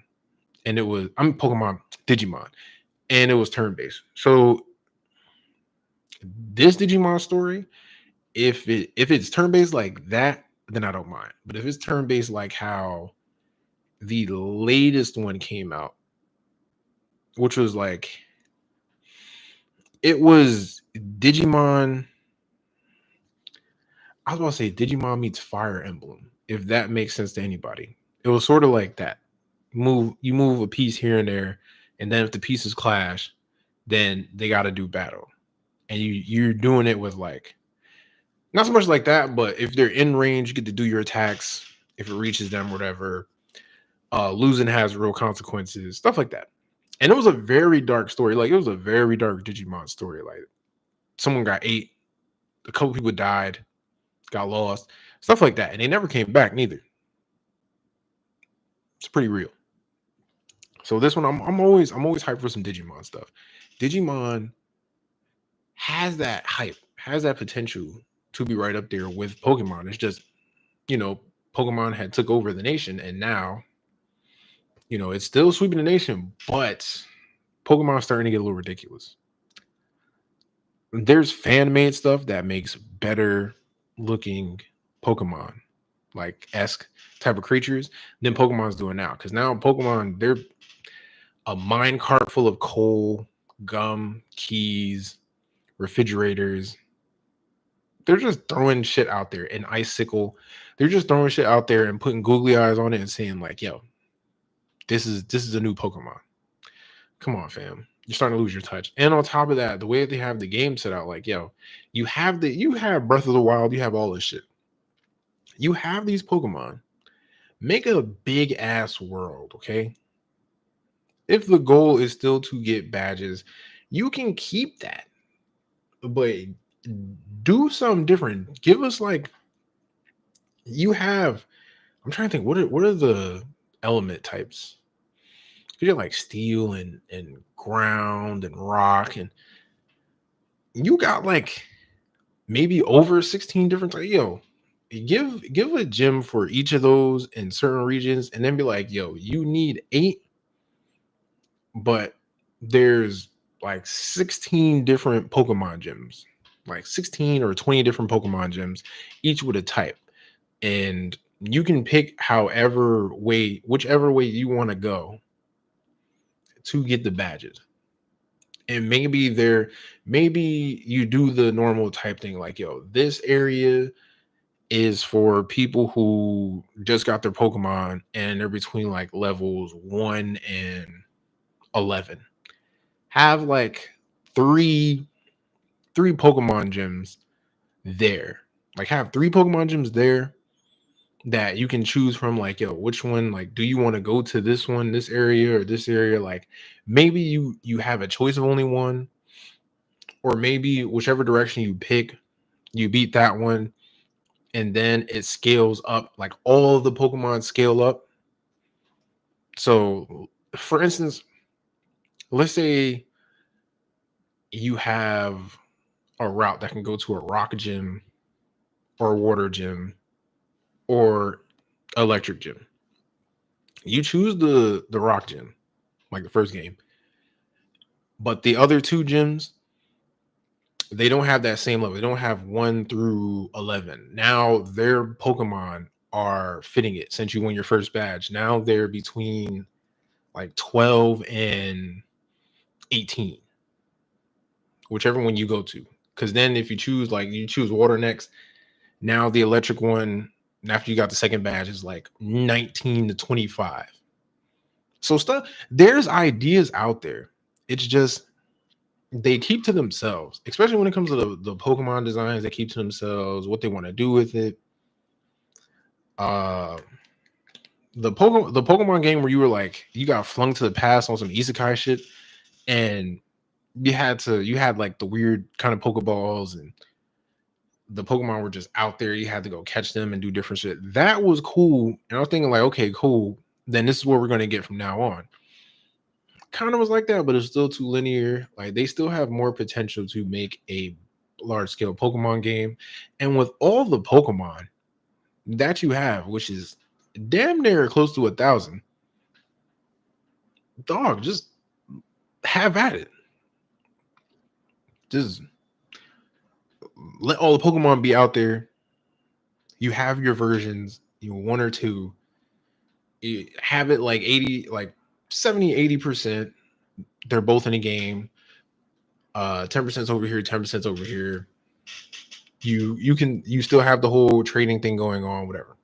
And Digimon, and it was turn-based. So this Digimon Story, if it's turn-based like that, then I don't mind. But if it's turn-based like how the latest one came out, which was like, it was Digimon. I was about to say Digimon meets Fire Emblem, if that makes sense to anybody. It was sort of like that. You move a piece here and there, and then if the pieces clash, then they got to do battle. And you're doing it with like, not so much like that, but if they're in range, you get to do your attacks. If it reaches them, whatever. Losing has real consequences, stuff like that. And it was a very dark story. Like, it was a very dark Digimon story. Like, someone got ate, a couple people died, got lost, stuff like that, and they never came back neither. It's pretty real. So this one, I'm always hyped for some Digimon stuff. Digimon has that hype, has that potential to be right up there with Pokemon. It's just, Pokemon had took over the nation, and now, it's still sweeping the nation, but Pokemon's starting to get a little ridiculous. There's fan-made stuff that makes better looking Pokemon, like esque type of creatures, than Pokemon's doing now. Because now Pokemon, they're a mine cart full of coal, gum, keys, refrigerators. They're just throwing shit out there. An icicle. They're just throwing shit out there and putting googly eyes on it and saying like, yo, this is a new Pokemon. Come on, fam. You're starting to lose your touch. And on top of that, the way they have the game set out, like, yo, you have Breath of the Wild, you have all this shit. You have these Pokemon. Make a big ass world, okay? If the goal is still to get badges, you can keep that. But do something different. Give us like, I'm trying to think, what are the element types? You get like steel and ground and rock, and you got like maybe over 16 different types. Yo, give a gym for each of those in certain regions, and then be like, yo, you need 8, but there's like 16 different Pokemon gyms, like 16 or 20 different Pokemon gyms, each with a type. And you can pick whichever way you want to go to get the badges. And maybe you do the normal type thing, like, yo, this area is for people who just got their Pokemon and they're between like levels 1 and 11. Have like three Pokemon gyms there. Like have 3 Pokemon gyms there that you can choose from, like, yo, which one, like, do you want to go to this one, this area, or this area? Like maybe you have a choice of only one, or maybe whichever direction you pick, you beat that one, and then it scales up, like all of the Pokemon scale up. So for instance, let's say you have a route that can go to a rock gym or a water gym or electric gym. You choose the rock gym, like the first game, but the other 2 gyms, they don't have that same level. They don't have 1 through 11. Now their Pokemon are fitting it. Since you won your first badge, now they're between like 12 and 18, whichever one you go to. Because then if you choose water next, now the electric one, after you got the second badge, is like 19 to 25. So there's ideas out there. It's just they keep to themselves, especially when it comes to the Pokemon designs. They keep to themselves what they want to do with it. The Pokemon game where you were like, you got flung to the past on some isekai shit, and you had like the weird kind of Pokeballs, and the Pokemon were just out there. You had to go catch them and do different shit. That was cool. And I was thinking like, okay, cool. Then this is what we're going to get from now on. Kind of was like that, but it's still too linear. Like they still have more potential to make a large scale Pokemon game. And with all the Pokemon that you have, which is damn near close to 1,000, dog, just have at it. Just let all the Pokemon be out there. You have your versions, 1 or 2. You have it like 80, like 70, 80%. They're both in a game. 10% over here, 10% over here. You still have the whole trading thing going on, whatever.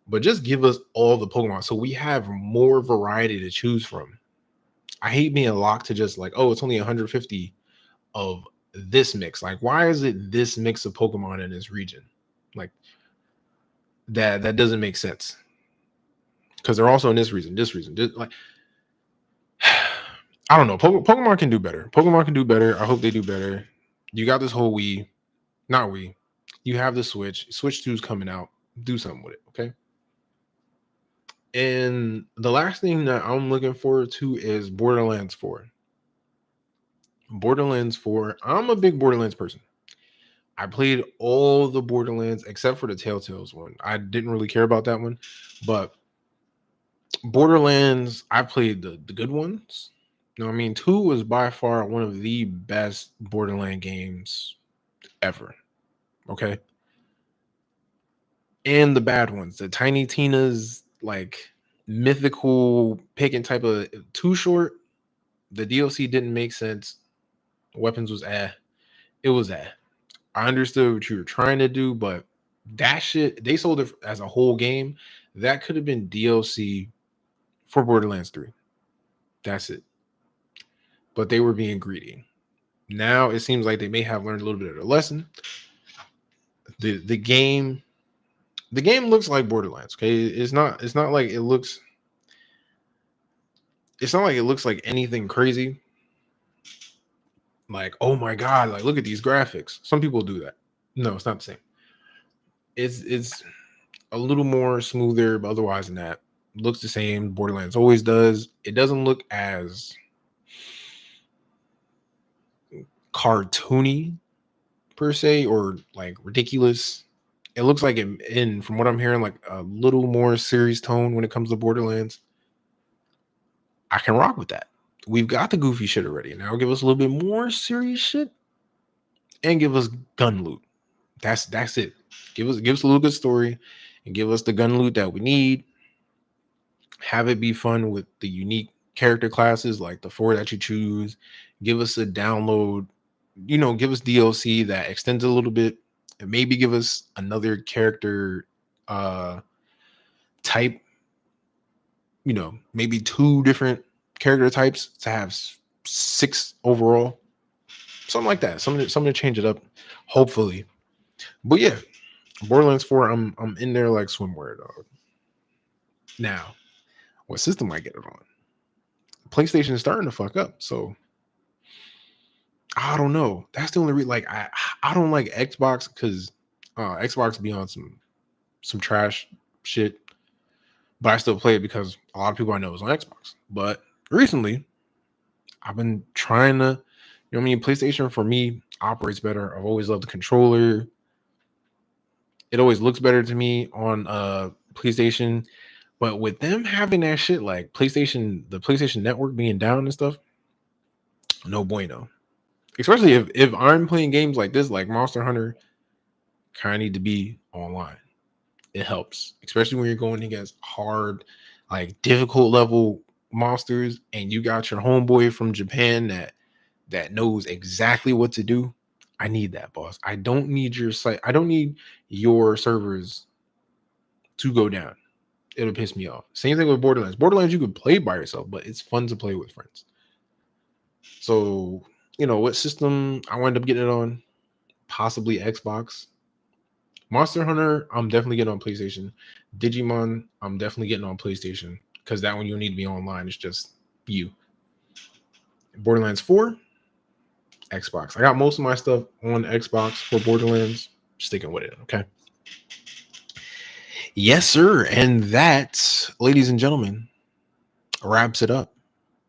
But just give us all the Pokemon so we have more variety to choose from. I hate being locked to just like, oh, it's only 150 of this mix. Like, why is it this mix of Pokemon in this region? Like that doesn't make sense. Because they're also in this region. Like, I don't know. Pokemon can do better. Pokemon can do better. I hope they do better. You got this whole not Wii. You have the Switch. Switch 2 is coming out. Do something with it, okay? And the last thing that I'm looking forward to is Borderlands 4. Borderlands 4. I'm a big Borderlands person. I played all the Borderlands except for the Telltales one. I didn't really care about that one, but Borderlands, I played the good ones. You know what I mean? 2 was by far one of the best Borderland games ever. Okay. And the bad ones, the Tiny Tina's like mythical picking type of too short. The DLC didn't make sense. Weapons was it was I understood what you were trying to do, but that shit, they sold it as a whole game. That could have been DLC for Borderlands 3. That's it. But they were being greedy. Now it seems like they may have learned a little bit of their lesson. The game looks like Borderlands. Okay, it's not like it looks. It's not like it looks like anything crazy. Like, oh my god, like look at these graphics. Some people do that. No, it's not the same. It's a little more smoother, but otherwise than that, looks the same. Borderlands always does. It doesn't look as cartoony per se or like ridiculous. It looks like in from what I'm hearing, like a little more serious tone when it comes to Borderlands. I can rock with that. We've got the goofy shit already. Now give us a little bit more serious shit and give us gun loot. That's it. Give us a little good story and give us the gun loot that we need. Have it be fun with the unique character classes like the 4 that you choose. Give us a download, give us DLC that extends a little bit and maybe give us another character type, maybe 2 different character types to have 6 overall. Something like that. Something to change it up, hopefully. But yeah, Borderlands 4, I'm in there like swimwear, dog. Now, what system I get it on? PlayStation is starting to fuck up, so I don't know. That's the only reason. Like, I don't like Xbox because Xbox be on some trash shit, but I still play it because a lot of people I know is on Xbox. But recently, I've been trying to, PlayStation for me operates better. I've always loved the controller. It always looks better to me on PlayStation. But with them having that shit like the PlayStation Network being down and stuff, no bueno. Especially if I'm playing games like this, like Monster Hunter, kind of need to be online. It helps, especially when you're going against hard, like difficult level monsters, and you got your homeboy from Japan that knows exactly what to do. I need that, boss. I don't need your site. I don't need your servers to go down. It'll piss me off. Same thing with Borderlands. Borderlands, you can play by yourself, but it's fun to play with friends. So, what system I wind up getting it on? Possibly Xbox. Monster Hunter, I'm definitely getting on PlayStation. Digimon, I'm definitely getting on PlayStation because that one you'll need to be online. It's just you. Borderlands 4, Xbox. I got most of my stuff on Xbox for Borderlands. Sticking with it, okay? Yes, sir. And that, ladies and gentlemen, wraps it up.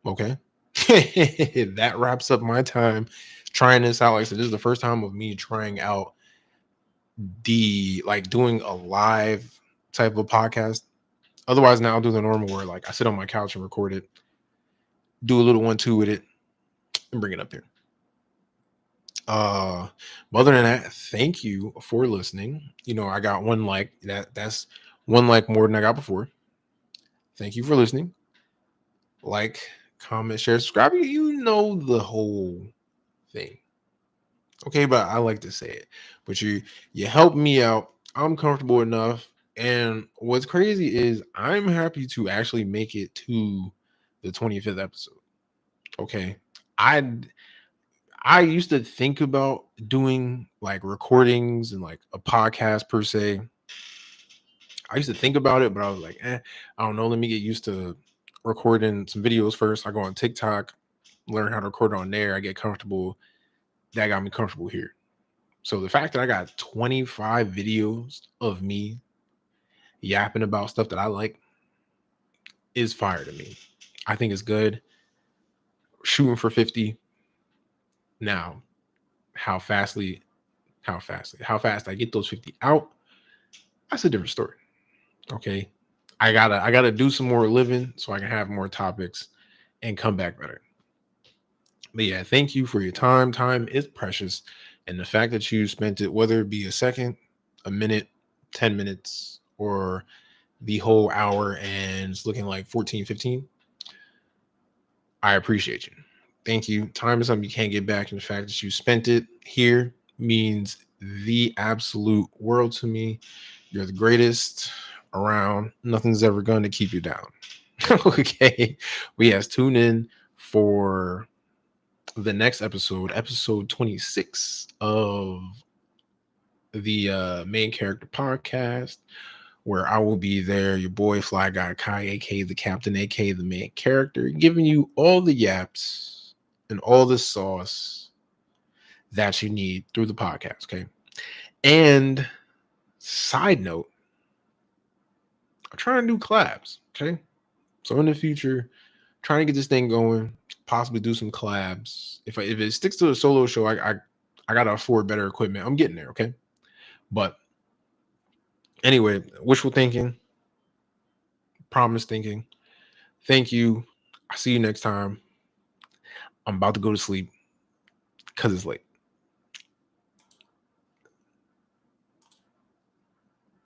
Okay. That wraps up my time trying this out. Like I said, this is the first time of me trying out doing a live type of podcast. Otherwise, now I'll do the normal where like I sit on my couch and record it, do a little 1-2 with it, and bring it up here. But other than that, thank you for listening. I got 1 like. That's 1 like more than I got before. Thank you for listening. Like, comment, share, subscribe. You know the whole thing. Okay, but I like to say it. But you help me out. I'm comfortable enough. And what's crazy is I'm happy to actually make it to the 25th episode. Okay. I used to think about doing like recordings and like a podcast per se. I used to think about it, but I was like, I don't know. Let me get used to recording some videos first. I go on TikTok, learn how to record on there. I get comfortable. That got me comfortable here. So the fact that I got 25 videos of me yapping about stuff that I like is fire to me. I think it's good. Shooting for 50. Now, how fast I get those 50 out, that's a different story. Okay. I gotta do some more living so I can have more topics and come back better. But yeah, thank you for your time. Time is precious. And the fact that you spent it, whether it be a second, a minute, 10 minutes, or the whole hour and it's looking like 14, 15, I appreciate you. Thank you. Time is something you can't get back. And the fact that you spent it here means the absolute world to me. You're the greatest around. Nothing's ever going to keep you down. Okay. We have tune in for the next episode 26 of the main character podcast, where I will be there, your boy Fly Guy Kai, aka the captain, aka the main character, giving you all the yaps and all the sauce that you need through the podcast. Okay. And side note, I'm trying to do collabs. Okay. So in the future, trying to get this thing going, possibly do some collabs. If it sticks to a solo show, I gotta afford better equipment. I'm getting there, okay? But anyway, wishful thinking, promise thinking. Thank you. I'll see you next time. I'm about to go to sleep because it's late.